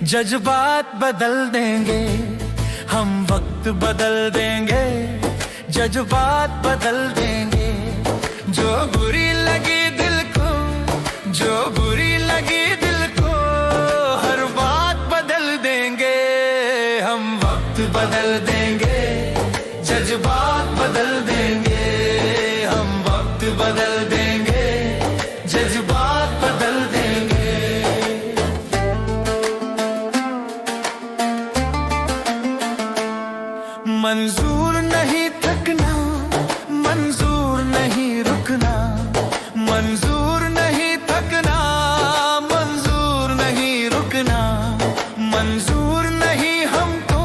जज्बात बदल देंगे, हम वक्त बदल देंगे, जज्बात बदल देंगे। जो बुरी लगी दिल को, जो बुरी लगी दिल को, हर बात बदल देंगे, हम वक्त बदल देंगे, जज्बात बदल देंगे, हम वक्त बदल देंगे, जज्बात बदल देंगे। मंजूर नहीं थकना, मंजूर नहीं रुकना, मंजूर नहीं थकना, मंजूर नहीं रुकना, मंजूर नहीं हमको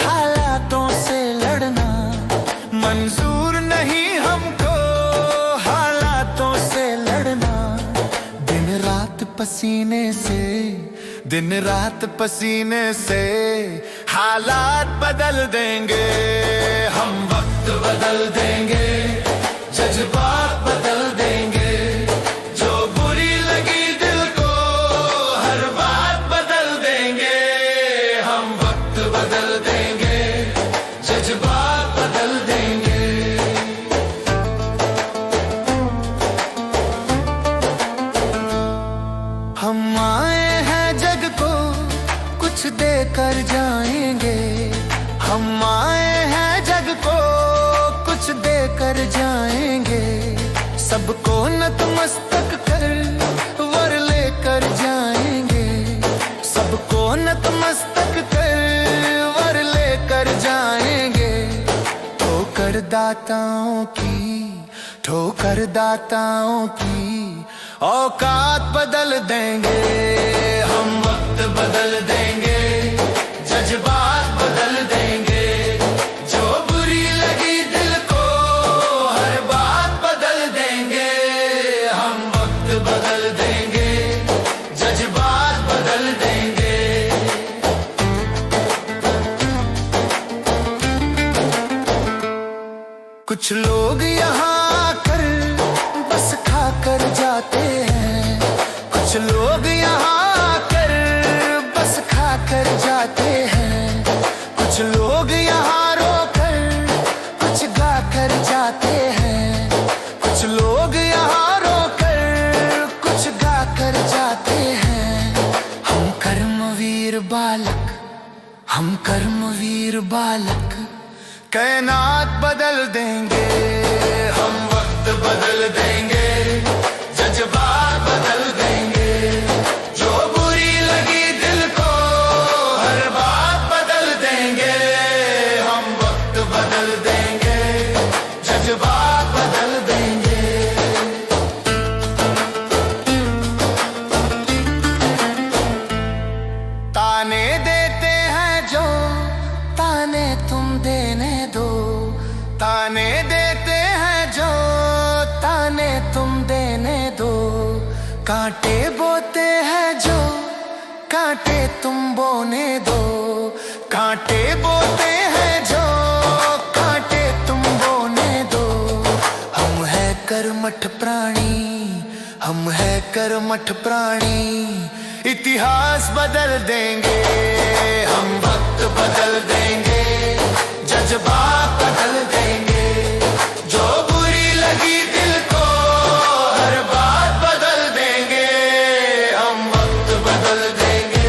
हालातों से लड़ना, मंजूर नहीं हमको हालातों से लड़ना। दिन रात पसीने से, दिन रात पसीने से हालात बदल देंगे, हम वक्त बदल देंगे, जज्बात बदल देंगे। जो बुरी लगी दिल को, हर बात बदल देंगे, हम वक्त बदल देंगे, जज्बात बदल देंगे। हम आए हैं जग को कुछ देकर जाएंगे, हम आए हैं जग को कुछ देकर जाएंगे। सबको नतमस्तक कर वर लेकर जाएंगे, सबको नतमस्तक कर वर लेकर जाएंगे। ठोकर दाताओं की, ठोकर दाताओं की औकात बदल देंगे, हम वक्त बदल देंगे, जज्बात बदल देंगे। जो बुरी लगी दिल को, हर बात बदल देंगे, हम वक्त बदल देंगे, जज्बात बदल देंगे। कुछ लोग यहाँ आकर बस खाकर जाते हैं, कुछ लोग यहाँ आकर बस खाकर जाते हैं, कुछ लोग यहाँ रोकर कुछ गाकर जाते हैं, कुछ लोग यहाँ रोकर कुछ गाकर जाते हैं। हम कर्मवीर बालक, हम कर्मवीर बालक कायनात बदल देंगे, हम वक्त बदल देंगे, जज्बात बदल देंगे। जो बुरी लगी दिल को, हर बात बदल देंगे, हम वक्त बदल देंगे, जज्बात बदल देंगे। ताने देते हैं जो, ताने तुम देने दो, ताने देते हैं जो, ताने तुम देने दो। कांटे बोते हैं जो, कांटे तुम बोने दो, कांटे बोते हैं जो, कांटे तुम बोने दो। हम है कर्मठ प्राणी, हम है कर्मठ प्राणी, इतिहास बदल देंगे, हम वक्त बदल देंगे, जज्बात बदल देंगे। जो बुरी लगी दिल को, हर बात बदल देंगे, हम वक्त बदल देंगे,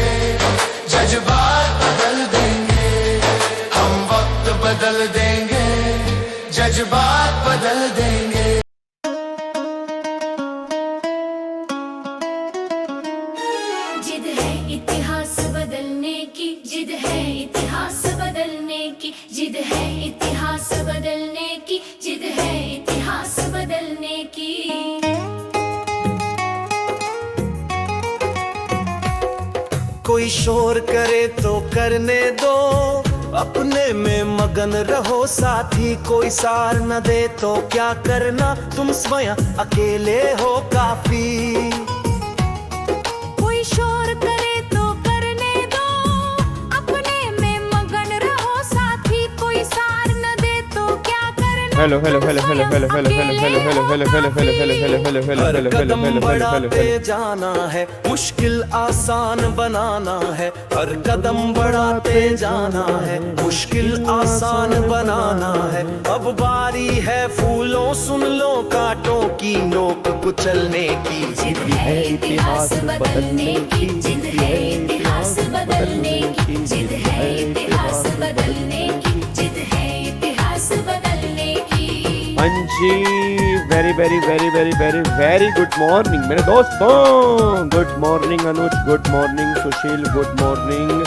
जज्बात बदल देंगे, हम वक्त बदल देंगे, जज्बात बदल देंगे। जिद है इतिहास बदलने की, जिद है इतिहास बदलने की, जिद है इतिहास बदलने की, जिद है इतिहास बदलने की। कोई शोर करे तो करने दो, अपने में मगन रहो साथी। कोई सार न दे तो क्या करना, तुम स्वयं अकेले हो काफी। कोई शोर करे तो करने दो, अपने में मगन रहो साथी। कोई सार न दे तो क्या करना, hello hello hello hello hello hello hello hello hello hello hello hello hello hello hello hello हर हेलो कदम हेलो हेलो बढ़ाते हेलो जाना है, मुश्किल आसान बनाना है। हर कदम बढ़ाते जाना है, मुश्किल आसान बनाना है। अब बारी है फूलों सुन लो कांटों की नोक कुचलने की। जिद है इतिहास बदलने की, जिद है इतिहास बदलने की, जिद है इतिहास बदलने की, जिद है इतिहास बदलने की। हाँ जी, very very very very very very good morning मेरे दोस्तों। Good morning Anuj, good morning Sushil, good morning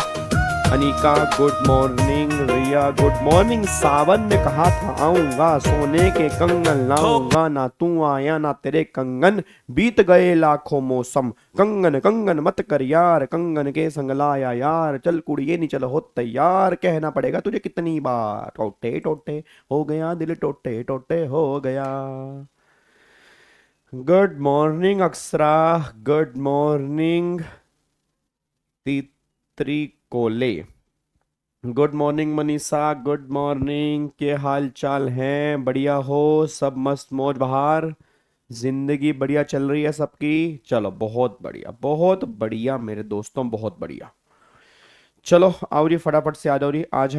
Anika, good morning Riya, good morning. Sawan ने कहा था आऊंगा, सोने के कंगन लाऊंगा, ना तू आया ना तेरे कंगन, बीत गए लाखों मौसम। कंगन कंगन मत कर यार, कंगन के संग लाया यार, चल कुड़िए नी चल हो तैयार, कहना पड़ेगा तुझे कितनी बार, टोटे टोटे हो गया दिल, टोटे टोटे हो गया। Good morning Akshara, good morning Titri Kole, good morning Manisha, good morning. के हाल चाल हैं? बढ़िया हो सब? मस्त मौज बहार, जिंदगी बढ़िया चल रही है सबकी? चलो बहुत बढ़िया मेरे दोस्तों, बहुत बढ़िया। चलो आओ जी, फटाफट से आ जाओ जी। आज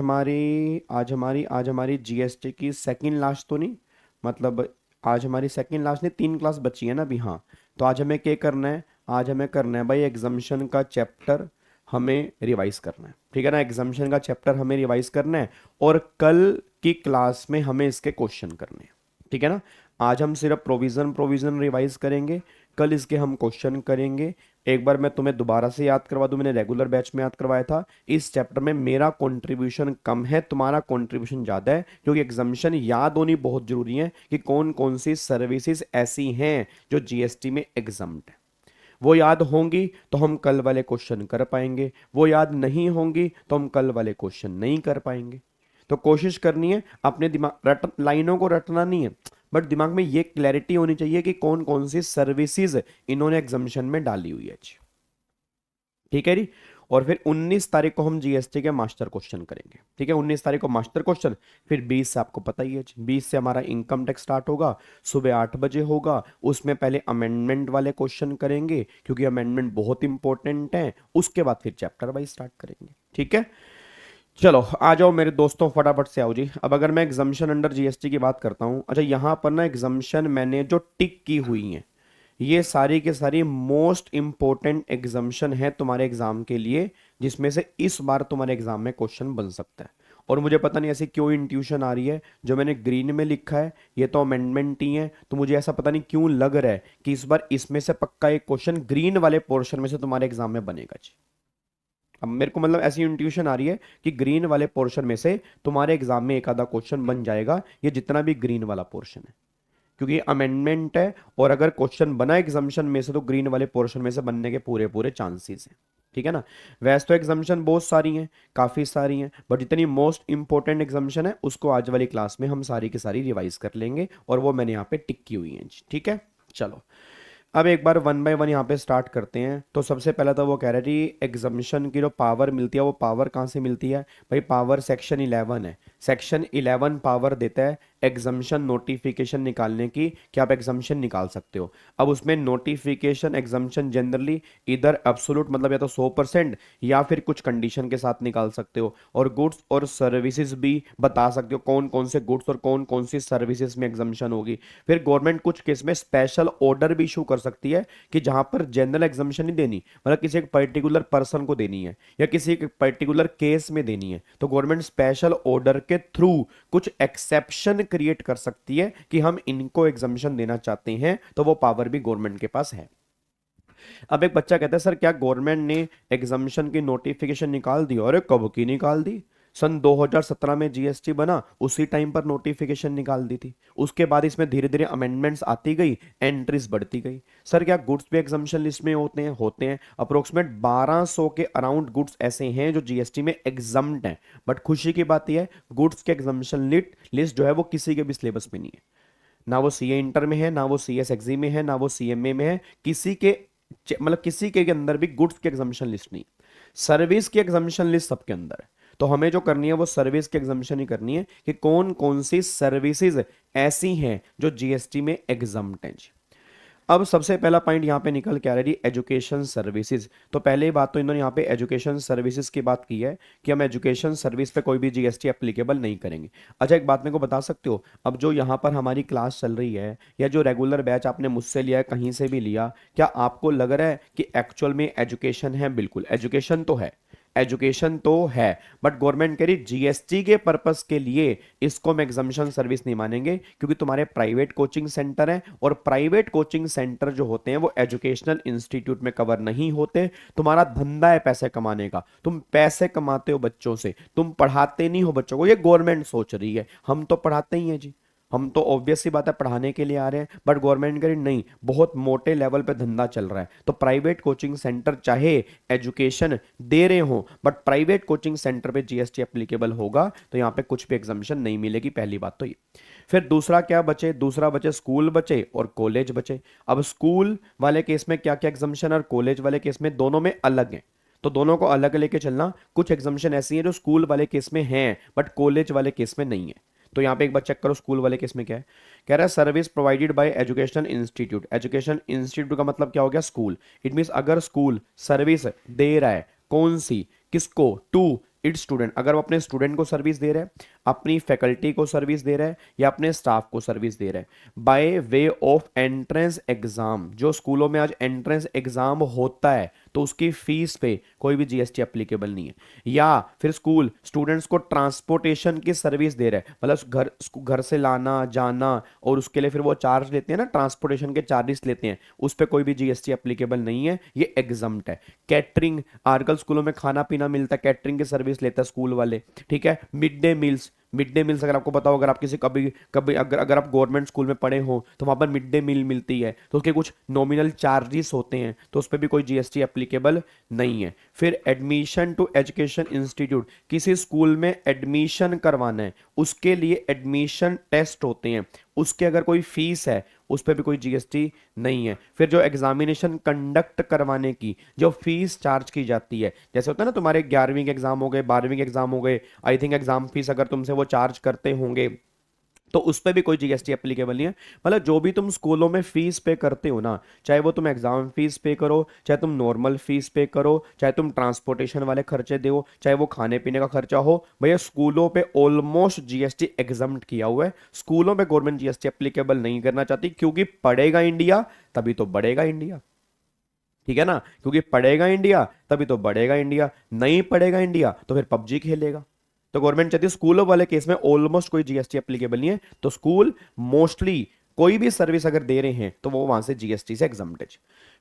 हमारी जीएसटी की सेकंड लास्ट तो नहीं, मतलब आज हमारी सेकंड लास्ट नहीं, 3 क्लास बची है ना अभी। हाँ, तो आज हमें क्या करना है? आज हमें करना है भाई एग्जाम्शन का चैप्टर, हमें रिवाइज करना है, ठीक है ना। एग्जाम्शन का चैप्टर हमें रिवाइज करना है और कल की क्लास में हमें इसके क्वेश्चन करने हैं, ठीक है ना। आज हम सिर्फ प्रोविजन प्रोविजन रिवाइज करेंगे, कल इसके हम क्वेश्चन करेंगे। एक बार मैं तुम्हें दोबारा से याद करवा दूं, मैंने रेगुलर बैच में याद करवाया था। इस चैप्टर में मेरा कंट्रीब्यूशन कम है, तुम्हारा कंट्रीब्यूशन ज़्यादा है, क्योंकि एग्जामिनेशन याद होनी बहुत जरूरी है कि कौन कौन सी सर्विसेज ऐसी हैं जो जीएसटी में एग्जम्प्ट है। वो याद होंगी तो हम कल वाले क्वेश्चन कर पाएंगे, वो याद नहीं होंगी तो हम कल वाले क्वेश्चन नहीं कर पाएंगे। तो कोशिश करनी है अपने दिमाग लाइनों को रटना नहीं है, बट दिमाग में ये क्लैरिटी होनी चाहिए कि कौन कौन सी सर्विसेज इन्होंने एग्जामिनेशन में डाली हुई है। ठीक है जी। और फिर 19 तारीख को हम जीएसटी के मास्टर क्वेश्चन करेंगे, ठीक है। 19 तारीख को मास्टर क्वेश्चन, फिर 20 से आपको पता ही है 20 से हमारा इनकम टैक्स स्टार्ट होगा, सुबह 8 बजे होगा। उसमें पहले अमेंडमेंट वाले क्वेश्चन करेंगे क्योंकि अमेंडमेंट बहुत इंपॉर्टेंट है, उसके बाद फिर चैप्टर वाइज स्टार्ट करेंगे, ठीक है। चलो आ जाओ मेरे दोस्तों, फटाफट से आओ जी। अब अगर मैं एग्जाम्शन अंडर जीएसटी की बात करता हूं, अच्छा यहां पर ना एग्जाम्शन मैंने जो टिक की हुई है, ये सारी के सारी मोस्ट इंपॉर्टेंट एग्जाम्शन है तुम्हारे एग्जाम के लिए, जिसमें से इस बार तुम्हारे एग्जाम में क्वेश्चन बन सकता है। और मुझे पता नहीं ऐसी क्यों इंट्यूशन आ रही है, जो मैंने ग्रीन में लिखा है ये तो अमेंडमेंट ही है, तो मुझे ऐसा पता नहीं क्यों लग रहा है कि इस बार इसमें से पक्का एक क्वेश्चन ग्रीन वाले पोर्शन में से तुम्हारे एग्जाम में बनेगा जी। अब मेरे को मतलब ऐसी इंट्यूशन आ रही है कि ग्रीन वाले पोर्शन में से तुम्हारे एग्जाम में एक आधा क्वेश्चन बन जाएगा, ये जितना भी ग्रीन वाला पोर्शन है, क्योंकि अमेंडमेंट है। और अगर क्वेश्चन बना एग्जाम्शन में से तो ग्रीन वाले पोर्शन में से बनने के पूरे पूरे चांसेस हैं, ठीक है ना। वैसे तो एग्जाम्शन बहुत सारी हैं, काफ़ी सारी हैं, बट जितनी मोस्ट इंपॉर्टेंट एग्जाम्शन है उसको आज वाली क्लास में हम सारी की सारी रिवाइज कर लेंगे, और वो मैंने यहाँ पे टिक की हुई है, ठीक है। चलो अब एक बार 1 बाय 1 यहाँ पे स्टार्ट करते हैं। तो सबसे पहला तो वो कह रहा है जी एग्जामिशन की जो पावर मिलती है, वो पावर कहाँ से मिलती है भाई? पावर सेक्शन 11 है, सेक्शन 11 पावर देता है एग्जामिशन नोटिफिकेशन निकालने की, कि आप एग्जामिशन निकाल सकते हो। अब उसमें नोटिफिकेशन एग्जामिशन जनरली इधर एब्सोल्यूट मतलब या तो 100% या फिर कुछ कंडीशन के साथ निकाल सकते हो, और गुड्स और सर्विसेज भी बता सकते हो कौन कौन से गुड्स और कौन कौन सी सर्विसेज में एग्जामिशन होगी। फिर गवर्नमेंट कुछ केस में स्पेशल ऑर्डर भी इशू कर सकती है कि जहां पर जनरल एग्जामिशन नहीं देनी, मतलब किसी एक पर्टिकुलर पर्सन को देनी है या किसी एक पर्टिकुलर केस में देनी है, तो गवर्नमेंट स्पेशल ऑर्डर के थ्रू कुछ एक्सेप्शन क्रिएट कर सकती है कि हम इनको एग्जामिशन देना चाहते हैं, तो वो पावर भी गवर्नमेंट के पास है। अब एक बच्चा कहता है सर क्या गवर्नमेंट ने एग्जामिशन की नोटिफिकेशन निकाल दी? अरे कब की निकाल दी? सन 2017 में जीएसटी बना, उसी टाइम पर नोटिफिकेशन निकाल दी थी। उसके बाद इसमें धीरे धीरे अमेंडमेंट्स आती गई, एंट्रीज बढ़ती गई। सर क्या गुड्स भी एग्जामिशन लिस्ट में होते हैं अप्रोक्सीमेट 1200 के अराउंड गुड्स ऐसे हैं जो जीएसटी में एग्जम्प्ट हैं। बट खुशी की बात यह है गुड्स के एग्जामिशन लिस्ट जो है वो किसी के भी सिलेबस में नहीं है, ना वो सीए इंटर में है, ना वो सीएस एक्जी में है, ना वो सीएमए में है, किसी के मतलब किसी के अंदर भी गुड्स की एग्जामिशन लिस्ट नहीं। सर्विस की एग्जामिशन लिस्ट सबके अंदर है। तो हमें जो करनी है वो सर्विस की एग्जामिशन ही करनी है कि कौन कौन सी सर्विसेज ऐसी हैं जो जीएसटी में एग्जम्प्ट हैं जी। अब सबसे पहला पॉइंट यहाँ पे निकल के आ रहा है जी, एजुकेशन सर्विसेज। तो पहले ही बात तो इन्होंने यहाँ पे एजुकेशन सर्विसेज की बात की है कि हम एजुकेशन सर्विस पे कोई भी जीएसटी एप्लीकेबल नहीं करेंगे। अच्छा एक बात मेरे को बता सकते हो, अब जो यहाँ पर हमारी क्लास चल रही है या जो रेगुलर बैच आपने मुझसे लिया है, कहीं से भी लिया, क्या आपको लग रहा है कि एक्चुअल में एजुकेशन है? बिल्कुल एजुकेशन तो है, एजुकेशन तो है, बट गवर्नमेंट कह रही जीएसटी के पर्पस के लिए इसको हम एग्जामिशन सर्विस नहीं मानेंगे, क्योंकि तुम्हारे प्राइवेट कोचिंग सेंटर हैं और प्राइवेट कोचिंग सेंटर जो होते हैं वो एजुकेशनल इंस्टीट्यूट में कवर नहीं होते। तुम्हारा धंधा है पैसे कमाने का, तुम पैसे कमाते हो बच्चों से, तुम पढ़ाते नहीं हो बच्चों को। ये गवर्नमेंट सोच रही है, हम तो पढ़ाते ही हैं जी, हम तो ऑब्वियस सी बात है पढ़ाने के लिए आ रहे हैं, बट गवर्नमेंट कह रही नहीं, बहुत मोटे लेवल पे धंधा चल रहा है। तो प्राइवेट कोचिंग सेंटर चाहे एजुकेशन दे रहे हो, बट प्राइवेट कोचिंग सेंटर पे जीएसटी एप्लीकेबल होगा, तो यहाँ पे कुछ भी एग्जामिशन नहीं मिलेगी। पहली बात तो ये। फिर दूसरा क्या बचे? दूसरा बचे स्कूल बचे और कॉलेज बचे। अब स्कूल वाले केस में क्या क्या एग्जामिशन और कॉलेज वाले केस में दोनों में अलग है, तो दोनों को अलग लेके चलना। कुछ एग्जामिशन ऐसी है जो स्कूल वाले केस में है बट कॉलेज वाले केस में नहीं है। तो यहाँ पे एक बार चेक करो स्कूल वाले केस में क्या है। कह रहा है service provided by educational institute. Education institute का मतलब क्या हो गया? स्कूल। इट मींस अगर स्कूल सर्विस दे रहा है, कौन सी? किसको? To its student. अगर वो अपने स्टूडेंट को सर्विस दे रहा है, अपनी फैकल्टी को सर्विस दे रहा है या अपने स्टाफ को सर्विस दे रहा है bye way of entrance exam. जो स्कूलों में आज एंट्रेंस एग्जाम होता है तो उसकी फीस पे कोई भी जीएसटी एप्लीकेबल नहीं है। या फिर स्कूल स्टूडेंट्स को ट्रांसपोर्टेशन की सर्विस दे रहा है, मतलब घर से लाना जाना और उसके लिए फिर वो चार्ज लेते हैं ना, ट्रांसपोर्टेशन के चार्जेस लेते हैं, उस पर कोई भी जीएसटी एप्लीकेबल नहीं है, ये एग्जम्प्ट है। कैटरिंग, आजकल स्कूलों में खाना पीना मिलता है, कैटरिंग की सर्विस लेता है स्कूल वाले, ठीक है। मिड डे मील्स अगर आपको पता हो, अगर आप किसी कभी कभी अगर आप गवर्नमेंट स्कूल में पढ़े हो तो वहां पर मिड डे मील मिलती है, तो उसके कुछ नॉमिनल चार्जेस होते हैं, तो उस पर भी कोई जीएसटी एप्लीकेबल नहीं है। फिर एडमिशन टू एजुकेशन इंस्टीट्यूट, किसी स्कूल में एडमिशन करवाना है, उसके लिए एडमिशन टेस्ट होते हैं, उसके अगर कोई फीस है उस पर भी कोई जीएसटी नहीं है। फिर जो एग्जामिनेशन कंडक्ट करवाने की जो फीस चार्ज की जाती है, जैसे होता है ना तुम्हारे 11वीं के एग्जाम हो गए, 12वीं के एग्जाम हो गए, आई थिंक एग्जाम फीस अगर तुमसे वो चार्ज करते होंगे तो उस पर भी कोई जीएसटी एप्लीकेबल नहीं है। मतलब जो भी तुम स्कूलों में फीस पे करते हो ना, चाहे वो तुम एग्जाम फीस पे करो, चाहे तुम नॉर्मल फीस पे करो, चाहे तुम ट्रांसपोर्टेशन वाले खर्चे दो, चाहे वो खाने पीने का खर्चा हो, भैया स्कूलों पे ऑलमोस्ट जीएसटी एग्जम्प्ट किया हुआ है। स्कूलों पे गवर्नमेंट जीएसटी एप्लीकेबल नहीं करना चाहती, क्योंकि पढ़ेगा इंडिया तभी तो बढ़ेगा इंडिया, ठीक है ना। क्योंकि पढ़ेगा इंडिया तभी तो बढ़ेगा इंडिया, नहीं पढ़ेगा इंडिया तो फिर पबजी खेलेगा। तो गवर्नमेंट चाहती है स्कूलों वाले केस में ऑलमोस्ट कोई जीएसटी एप्लीकेबल नहीं है, तो स्कूल मोस्टली कोई भी सर्विस अगर दे रहे हैं तो वो वहां से जीएसटी से एग्जम्प्ट है।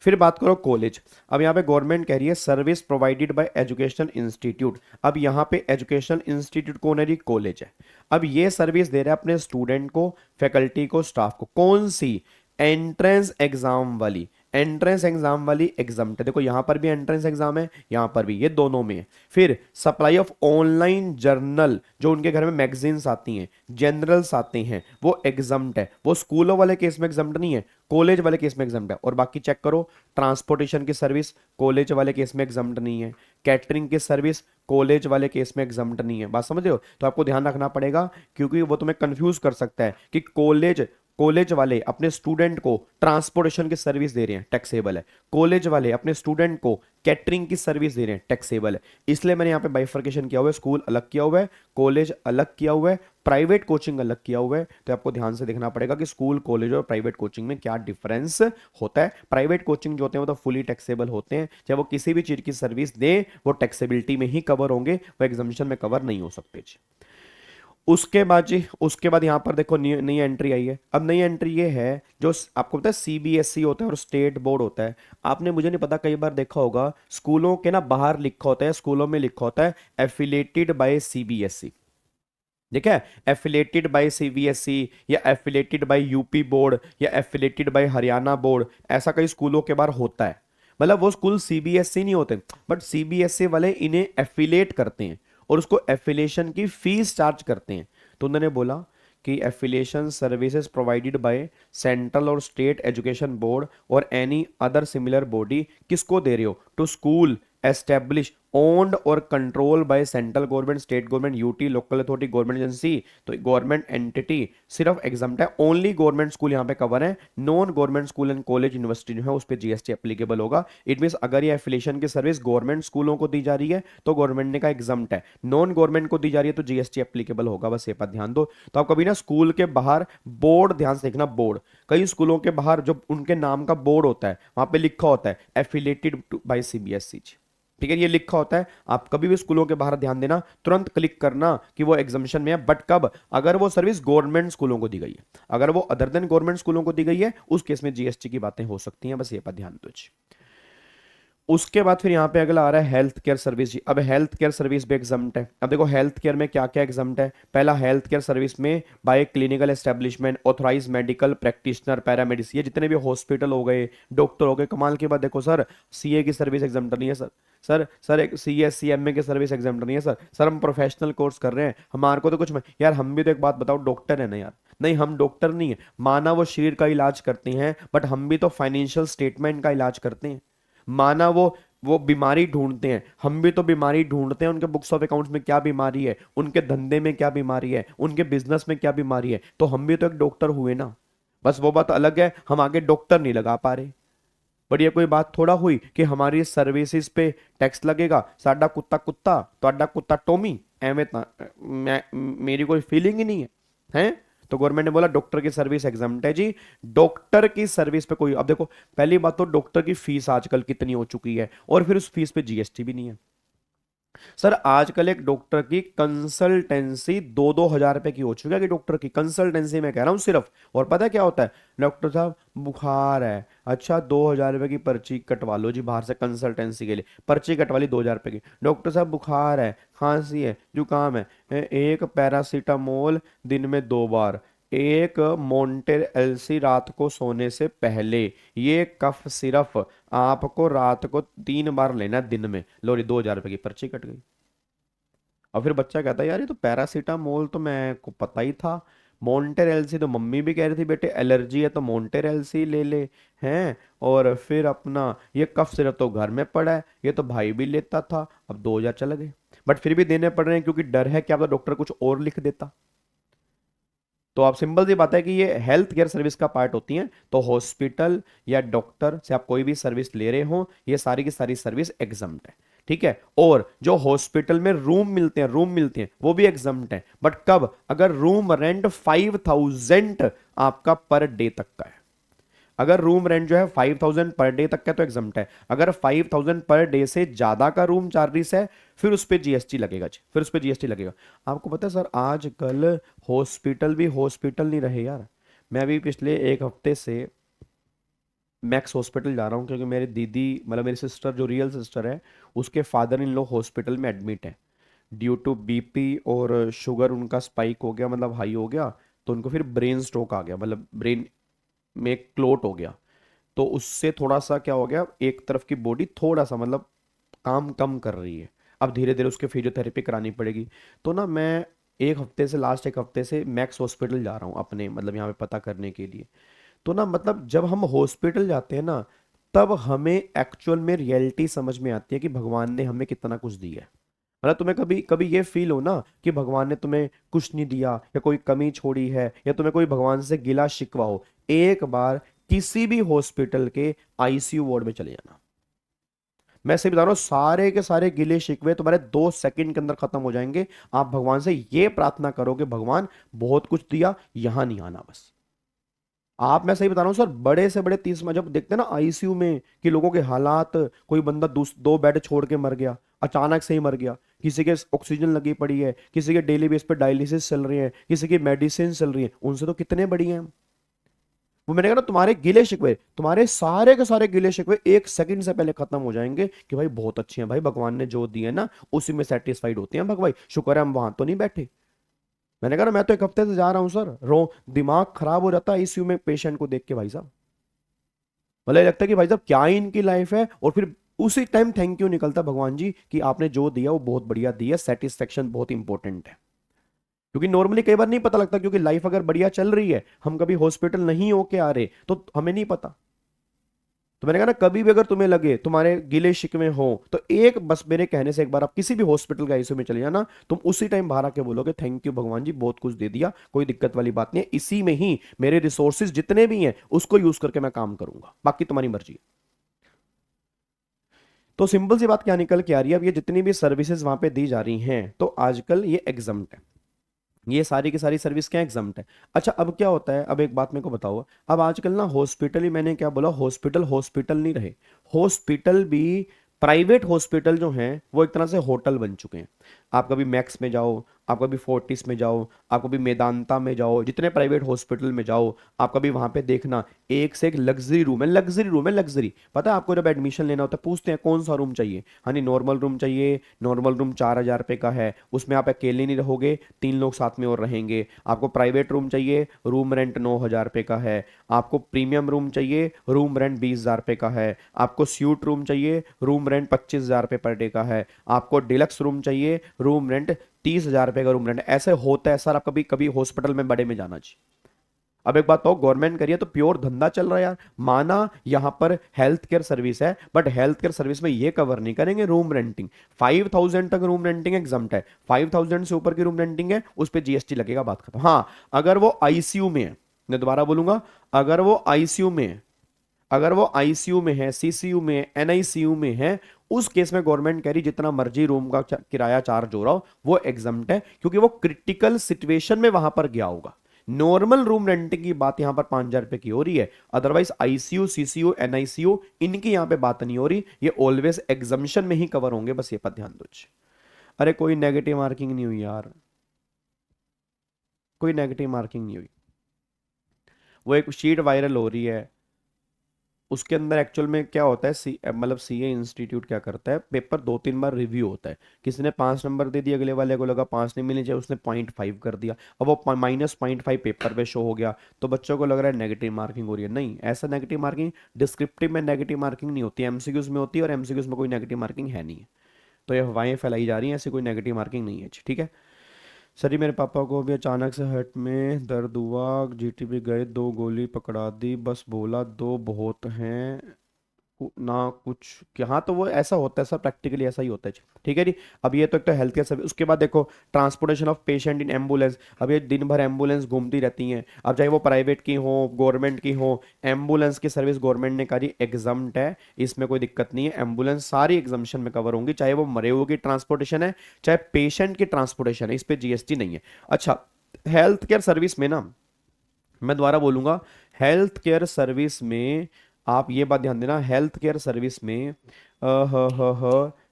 फिर बात करो कॉलेज। अब यहाँ पे गवर्नमेंट कह रही है service provided by educational institute. अब यहाँ पे एजुकेशनल इंस्टीट्यूट कौन है? कॉलेज है। अब ये सर्विस दे रहा है अपने स्टूडेंट को, फैकल्टी को, स्टाफ को, कौन सी? एंट्रेंस एग्जाम वाली। एंट्रेंस एग्जाम वाली एग्जाम्प्ट है। देखो यहां पर भी एंट्रेंस एग्जाम है, यहां पर भी, ये दोनों में है। फिर सप्लाई ऑफ ऑनलाइन जर्नल, जो उनके घर में मैगजीन्स आती हैं, जनरल्स आते हैं, वो एग्जाम्प्ट है। वो स्कूलों वाले केस में एग्जाम्प्ट नहीं है, कॉलेज वाले केस में एग्जाम्प्ट है। और बाकी चेक करो, ट्रांसपोर्टेशन की सर्विस कॉलेज वाले केस में एग्जाम्प्ट नहीं है, कैटरिंग की सर्विस कॉलेज वाले केस में एग्जाम्प्ट नहीं है। बात समझ रहे हो? तो आपको ध्यान रखना पड़ेगा, क्योंकि वो तुम्हें कंफ्यूज कर सकता है कि कॉलेज वाले अपने स्टूडेंट को ट्रांसपोर्टेशन की सर्विस दे रहे हैं, टैक्सेबल है। कॉलेज वाले अपने स्टूडेंट को कैटरिंग की सर्विस दे रहे हैं, टैक्सेबल है। इसलिए मैंने यहाँ पे बाइफर्केशन किया हुआ है, स्कूल अलग किया हुआ है, कॉलेज अलग किया हुआ है, प्राइवेट कोचिंग अलग किया हुआ है। तो आपको ध्यान से देखना पड़ेगा कि स्कूल, कॉलेज और प्राइवेट कोचिंग में क्या डिफरेंस होता है। प्राइवेट कोचिंग जो होते हैं वो तो फुली टैक्सेबल होते हैं, चाहे वो किसी भी चीज की सर्विस दे वो टैक्सेबिलिटी में ही कवर होंगे, वो एग्जामिनेशन में कवर नहीं हो सकते जी। उसके बाद यहां पर देखो नई एंट्री आई है। अब नई एंट्री ये है, जो आपको पता है सीबीएसई होता है और स्टेट बोर्ड होता है। आपने, मुझे नहीं पता, कई बार देखा होगा स्कूलों के ना बाहर लिखा होता है, स्कूलों में लिखा होता है एफिलेटेड बाय सीबीएसई, ठीक है, एफिलेटेड बाय सीबीएसई या एफिलेटेड बाय यूपी बोर्ड या एफिलेटेड बाय हरियाणा बोर्ड, ऐसा कई स्कूलों के बाहर होता है। मतलब वो स्कूल सीबीएसई नहीं होते, बट सीबीएसई वाले इन्हें एफिलेट करते हैं और उसको एफिलिएशन की फीस चार्ज करते हैं। तो उन्होंने बोला कि affiliation services provided by central और स्टेट एजुकेशन बोर्ड और एनी अदर सिमिलर बॉडी, किसको दे रहे हो? टू स्कूल एस्टेब्लिश ओन्ड और control by central government, state government, UT, local authority, government agency, तो गवर्नमेंट एंटिटी सिर्फ एग्जाम्प्ट है। ओनली गवर्नमेंट स्कूल यहाँ पे कवर है, non government school and college university जो है उस पर जीएसटी एप्लीकेबल होगा। इट मीन अगर ये एफिलिएशन की सर्विस गवर्नमेंट स्कूलों को दी जा रही है तो गवर्नमेंट ने का एग्जाम्प्ट है, नॉन गवर्नमेंट को दी जा रही है तो जीएसटी एप्लीकेबल होगा, बस ये पर ध्यान दो। तो आप कभी ना स्कूल के बाहर बोर्ड ध्यान से देखना, बोर्ड, कई स्कूलों के बाहर जो उनके नाम का बोर्ड होता है वहां पे लिखा होता है एफिलेटेड बाय सीबीएसई, ठीक है, ये लिखा होता है। आप कभी भी स्कूलों के बाहर ध्यान देना, तुरंत क्लिक करना कि वो एग्जामिशन में है, बट कब, अगर वो सर्विस गवर्नमेंट स्कूलों को दी गई है। अगर वो अदर देन गवर्नमेंट स्कूलों को दी गई है उस केस में जीएसटी की बातें हो सकती हैं, बस ये पर ध्यान दो। उसके बाद फिर यहाँ पे अगला आ रहा है हेल्थ केयर सर्विस जी। अब हेल्थ केयर सर्विस भी एग्जाम्प्ट है। अब देखो हेल्थ केयर में क्या क्या एग्जाम्प्ट है। पहला, हेल्थ केयर सर्विस में by clinical establishment, authorise medical practitioner, paramedicine, ये जितने भी हॉस्पिटल हो गए, डॉक्टर हो गए। कमाल की बात देखो सर, सीए की सर्विस एग्जाम्प्ट नहीं है सर, सर एक सीएस सीएमए की सर्विस एग्जाम्प्ट नहीं है सर हम प्रोफेशनल कोर्स कर रहे हैं, हमारे को तो कुछ यार हम भी तो एक बात बताओ, डॉक्टर है ना यार, नहीं हम डॉक्टर नहीं है, माना वो शरीर का इलाज करते हैं बट हम भी तो फाइनेंशियल स्टेटमेंट का इलाज करते हैं। माना वो बीमारी ढूंढते हैं, हम भी तो बीमारी ढूंढते हैं, उनके बुक्स ऑफ अकाउंट्स में क्या बीमारी है, उनके धंधे में क्या बीमारी है, उनके बिजनेस में क्या बीमारी है, तो हम भी तो एक डॉक्टर हुए ना। बस वो बात अलग है, हम आगे डॉक्टर नहीं लगा पा रहे। बट ये कोई बात थोड़ा हुई कि हमारी सर्विसेज पे टैक्स लगेगा, साडा कुत्ता कुत्ता तो कुत्ता टोमी, एवं मेरी कोई फीलिंग ही नहीं है, हैं? तो गवर्नमेंट ने बोला डॉक्टर की सर्विस एग्जाम्प्ट है जी। डॉक्टर की सर्विस पे कोई, अब देखो पहली बात तो डॉक्टर की फीस आजकल कितनी हो चुकी है और फिर उस फीस पे जीएसटी भी नहीं है। सर आजकल एक डॉक्टर की कंसल्टेंसी 2-2 हजार रुपए की हो चुकी है कि डॉक्टर की कंसल्टेंसी में कह रहा हूं सिर्फ। और पता है क्या होता है, डॉक्टर साहब बुखार है, अच्छा 2 हजार रुपए की पर्ची कटवा लो जी, बाहर से कंसल्टेंसी के लिए पर्ची कटवा ली 2 हजार रुपए की। डॉक्टर साहब बुखार है, खांसी है, जुकाम है, एक पैरासीटामोल दिन में 2 बार, एक मोंटेर एलसी रात को सोने से पहले, ये कफ सिर्फ आपको रात को 3 बार लेना दिन में, लो 2 हजार रुपए की पर्ची कट गई। और फिर बच्चा कहता है यार ये तो पैरासीटामोल तो मैं को पता ही था, मोंटेर एलसी तो मम्मी भी कह रही थी बेटे एलर्जी है तो मोंटेर एलसी ले ले, हैं? और फिर अपना ये कफ सिरप तो घर में पड़ा है, ये तो भाई भी लेता था, अब 2 हजार चले गए। बट फिर भी देने पड़ रहे हैं क्योंकि डर है कि आपका डॉक्टर कुछ और लिख देता। तो आप सिंपल सी बात है कि ये हेल्थ केयर सर्विस का पार्ट होती हैं। तो हॉस्पिटल या डॉक्टर से आप कोई भी सर्विस ले रहे हो, ये सारी की सारी सर्विस एग्जम्प्ट है, ठीक है। और जो हॉस्पिटल में रूम मिलते हैं वो भी एग्जम्प्ट है, बट कब, अगर रूम रेंट 5000 आपका पर डे तक का है। अगर रूम रेंट जो है 5000 पर डे तक का तो एग्जम्प्ट है। अगर 5000 पर डे से ज्यादा का रूम चार्जेस है फिर उस पर जीएसटी लगेगा जी, फिर उस पर जीएसटी लगेगा। आपको पता है सर आजकल हॉस्पिटल भी हॉस्पिटल नहीं रहे यार। मैं अभी पिछले एक हफ्ते से मैक्स हॉस्पिटल जा रहा हूँ क्योंकि मेरी दीदी, मतलब मेरी सिस्टर जो रियल सिस्टर है, उसके फादर इन लॉ हॉस्पिटल में एडमिट है ड्यू टू बीपी और शुगर उनका स्पाइक हो गया, मतलब हाई हो गया, तो उनको फिर ब्रेन स्ट्रोक आ गया, मतलब ब्रेन में क्लोट हो गया। तो उससे थोड़ा सा क्या हो गया, एक तरफ की बॉडी थोड़ा सा मतलब काम कम कर रही है, अब धीरे धीरे उसके फिजियोथेरेपी करानी पड़ेगी। तो ना मैं लास्ट एक हफ्ते से मैक्स हॉस्पिटल जा रहा हूँ अपने, मतलब यहाँ पे पता करने के लिए। तो ना मतलब जब हम हॉस्पिटल जाते हैं ना तब हमें एक्चुअल में रियलिटी समझ में आती है कि भगवान ने हमें कितना कुछ दिया है। मतलब तुम्हें कभी कभी ये फील हो ना कि भगवान ने तुम्हें कुछ नहीं दिया या कोई कमी छोड़ी है या तुम्हें कोई भगवान से गिला शिकवा हो, एक बार किसी भी हॉस्पिटल के आईसीयू वार्ड में चले जाना। मैं सही बता रहा हूं, सारे के सारे गिले शिकवे तुम्हारे 2 सेकंड के अंदर खत्म हो जाएंगे। आप भगवान से ये प्रार्थना करो कि भगवान बहुत कुछ दिया, यहां नहीं आना बस। आप, मैं सही बता रहा हूँ सर, बड़े से बड़े 30 में जब देखते हैं ना आईसीयू में कि लोगों के हालात, कोई बंदा 2 बेड छोड़ के मर गया, अचानक से ही मर गया, किसी के ऑक्सीजन लगी पड़ी है, किसी के डेली बेस पे डायलिसिस चल रही है, किसी की मेडिसिन चल रही है, उनसे तो कितने बड़ी हैं वो। मैंने कहा ना तुम्हारे गिले शिकवे, तुम्हारे सारे के सारे गिले शिकवे 1 सेकंड से पहले खत्म हो जाएंगे कि भाई बहुत अच्छे हैं भाई, भगवान ने जो दिए ना उसी में सेटिस्फाइड होते हैं भगवान, शुक्र है हम वहां तो नहीं बैठे। मैंने कहा ना मैं तो एक हफ्ते से जा रहा हूं सर, दिमाग खराब हो जाता है आईसीयू में पेशेंट को देख के भाई साहब। मतलब लगता है कि भाई साहब क्या ही इनकी लाइफ है, और फिर उसी टाइम थैंक यू निकलता भगवान जी कि आपने जो दिया वो बहुत बढ़िया दिया, सेटिस्फेक्शन बहुत इंपॉर्टेंट है। क्योंकि नॉर्मली कई बार नहीं पता लगता, क्योंकि लाइफ अगर बढ़िया चल रही है, हम कभी हॉस्पिटल नहीं होके आ रहे तो हमें नहीं पता। तो मैंने कहा ना, कभी भी अगर तुम्हें लगे, तुम्हारे गिले शिकवे हो, तो एक बस मेरे कहने से एक बार आप किसी भी हॉस्पिटल का आईसीयू में चले जाना, तुम उसी टाइम बाहर आके बोलोगे थैंक यू भगवान जी, बहुत कुछ दे दिया, कोई दिक्कत वाली बात नहीं है, इसी में ही मेरे रिसोर्सेज जितने भी हैं उसको यूज करके मैं काम करूंगा, बाकी तुम्हारी मर्जी है। तो सिंपल सी बात क्या निकल के आ रही है, अब ये जितनी भी सर्विसेज वहां पे दी जा रही हैं, तो आजकल ये एग्जम्प्ट है, ये सारी की सारी सर्विस क्या एग्जम्प्ट है। अच्छा, अब क्या होता है, अब एक बात मेरे को बताओ, अब आजकल ना हॉस्पिटल ही, मैंने क्या बोला, हॉस्पिटल हॉस्पिटल नहीं रहे, हॉस्पिटल भी, प्राइवेट हॉस्पिटल जो हैं वो एक तरह से होटल बन चुके हैं। आप कभी मैक्स में जाओ, आप कभी फोर्टिस में जाओ, आप कभी मेदांता में जाओ, जितने प्राइवेट हॉस्पिटल में जाओ, आप कभी वहां पे देखना, एक से एक लग्जरी रूम है, लग्जरी रूम है, लग्जरी। पता है आपको, जब एडमिशन लेना होता है पूछते हैं कौन सा रूम चाहिए, हाँ नहीं नॉर्मल रूम चाहिए, नॉर्मल रूम 4,000 रुपये का है, उसमें आप अकेले नहीं रहोगे, 3 लोग साथ में और रहेंगे। आपको प्राइवेट रूम चाहिए, रूम रेंट 9,000 रुपये का है। आपको प्रीमियम रूम चाहिए, रूम रेंट 20,000 रुपये का है। आपको स्यूट रूम चाहिए, रूम रेंट 25,000 रुपये पर डे का है। आपको डिलक्स रूम चाहिए, रूम रेंट 30,000 रुपये का रूम रेंट। ऐसे होता है सर, आप कभी कभी हॉस्पिटल में बड़े में जाना चाहिए। अब एक बात तो गवर्नमेंट करिए तो प्योर धंधा चल रहा है यार, माना यहां पर हेल्थ केयर सर्विस है, बट हेल्थ केयर सर्विस में ये कवर नहीं करेंगे रूम रेंटिंग। 5,000 तक रूम रेंटिंग एग्जम्प्ट है, 5,000 से ऊपर की रूम रेंटिंग है उस पर जीएसटी लगेगा, बात खत्म। हाँ, अगर वो आईसीयू में है, मैं दोबारा बोलूंगा, अगर वो आईसीयू में है, अगर वो आईसीयू में है, सीसीयू में है, एनआईसीयू में है, उस केस में गवर्नमेंट कह रही जितना मर्जी रूम का किराया चार्ज हो रहा हो वो एग्जम्प्ट है, क्योंकि वो क्रिटिकल सिचुएशन में वहां पर गया होगा। नॉर्मल रूम रेंटिंग की बात यहां पर 5,000 रुपए की हो रही है, अदरवाइज आईसीयू, सीसीयू, एनआईसीयू इनकी यहां पे बात नहीं हो रही, ये ऑलवेज एग्जम्पशन में ही कवर होंगे, बस ये पर ध्यान दो। अरे कोई नेगेटिव मार्किंग नहीं हुई यार, कोई नेगेटिव मार्किंग नहीं हुई। वो एक शीट वायरल हो रही है, उसके अंदर एक्चुअल में क्या होता है, मतलब सीए इंस्टीट्यूट क्या करता है, पेपर 2-3 बार रिव्यू होता है। किसी ने 5 नंबर दे दिए, अगले वाले को लगा 5 नहीं मिलने चाहिए, उसने 0.5 कर दिया, अब वो -0.5 पेपर पे शो हो गया, तो बच्चों को लग रहा है नेगेटिव मार्किंग हो रही है। नहीं, ऐसा नेगेटिव मार्किंग, डिस्क्रिप्टिव में नेगेटिव मार्किंग नहीं होती है, एमसीक्यूज में होती है, और एमसीक्यूज में कोई नेगेटिव मार्किंग है नहीं है। तो ये अफवाहें फैलाई जा रही हैं, ऐसी कोई नेगेटिव मार्किंग नहीं है। ठीक है सर जी, मेरे पापा को भी अचानक से हट में दर्द हुआ, जीटीबी गए, 2 गोली पकड़ा दी, बस बोला 2 बहुत हैं ना कुछ क्या। हाँ, तो वो ऐसा होता है सर, प्रैक्टिकली ऐसा ही होता है जी। ठीक है जी। अब ये तो एक तो हेल्थ केयर सर्विस, उसके बाद देखो transportation of patient in ambulance. अब ये दिन भर एम्बुलेंस घूमती रहती हैं, अब चाहे वो प्राइवेट की हो, गवर्नमेंट की हो, एम्बुलेंस की सर्विस गवर्नमेंट ने कहा एग्जम्प्ट है, इसमें कोई दिक्कत नहीं है, एम्बुलेंस सारी एग्जम्पशन में कवर होंगी, चाहे वो मरे हुए की ट्रांसपोर्टेशन है, चाहे पेशेंट की ट्रांसपोर्टेशन है, इस पर जीएसटी नहीं है। अच्छा, हेल्थ केयर सर्विस में ना, मैं दोबारा बोलूंगा, हेल्थ केयर सर्विस में आप ये बात ध्यान देना, हेल्थ केयर सर्विस में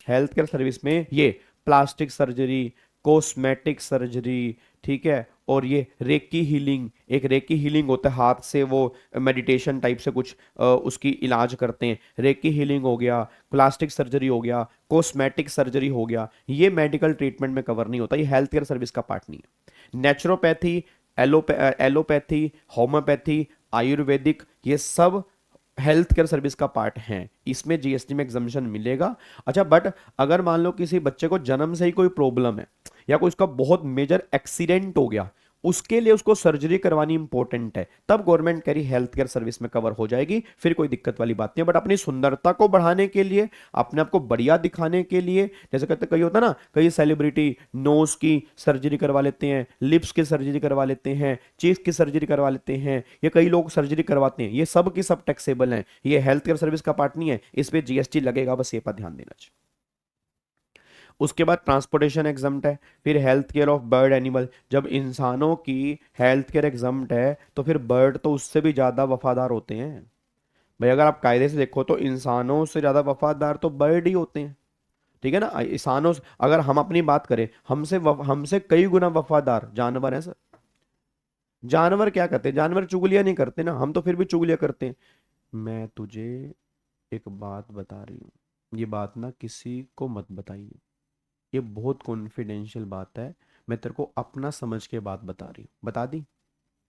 हेल्थ केयर सर्विस में ये प्लास्टिक सर्जरी, कॉस्मेटिक सर्जरी, ठीक है, और ये रेकी हीलिंग, एक रेकी हीलिंग होता है, हाथ से वो मेडिटेशन टाइप से कुछ उसकी इलाज करते हैं, रेकी हीलिंग हो गया, प्लास्टिक सर्जरी हो गया, कॉस्मेटिक सर्जरी हो गया, ये मेडिकल ट्रीटमेंट में कवर नहीं होता, ये हेल्थ केयर सर्विस का पार्ट नहीं है। नेचुरोपैथी, एलोपैथी, होम्योपैथी, आयुर्वेदिक, ये सब हेल्थ केयर सर्विस का पार्ट हैं, इसमें जीएसटी में एग्जम्पशन मिलेगा। अच्छा, बट अगर मान लो किसी बच्चे को जन्म से ही कोई प्रॉब्लम है, या कोई उसका बहुत मेजर एक्सीडेंट हो गया, उसके लिए उसको सर्जरी करवानी इंपॉर्टेंट है, तब गवर्नमेंट कह रही हेल्थ केयर सर्विस में कवर हो जाएगी, फिर कोई दिक्कत वाली बात नहीं है। बट अपनी सुंदरता को बढ़ाने के लिए, अपने आप को बढ़िया दिखाने के लिए, जैसे कहते कई होता ना, कई सेलिब्रिटी नोज की सर्जरी करवा लेते हैं, लिप्स की सर्जरी करवा लेते हैं, चीफ की सर्जरी करवा लेते हैं, ये कई लोग सर्जरी करवाते हैं, ये सब की सब टैक्सेबल हैं, ये हेल्थ केयर सर्विस का पार्ट नहीं है, इस पर जीएसटी लगेगा, बस ये पर ध्यान देना चाहिए। उसके बाद ट्रांसपोर्टेशन एग्जम्प्ट है, फिर health care of bird animal. जब इंसानों की हेल्थ केयर एग्जम्प्ट है, तो फिर बर्ड तो उससे भी ज्यादा वफादार होते हैं भाई, अगर आप कायदे से देखो तो इंसानों से ज्यादा वफादार तो बर्ड ही होते हैं। ठीक है ना, इंसानों अगर हम अपनी बात करें, हमसे कई गुना वफादार जानवर हैं सर। जानवर क्या करते हैं, जानवर चुगलियां नहीं करते ना, हम तो फिर भी चुगलियां करते हैं। मैं तुझे एक बात बता रही हूँ, ये बात ना किसी को मत बताइए, ये बहुत कॉन्फिडेंशियल बात है, मैं तेरे को अपना समझ के बात बता रही हूँ, बता दी।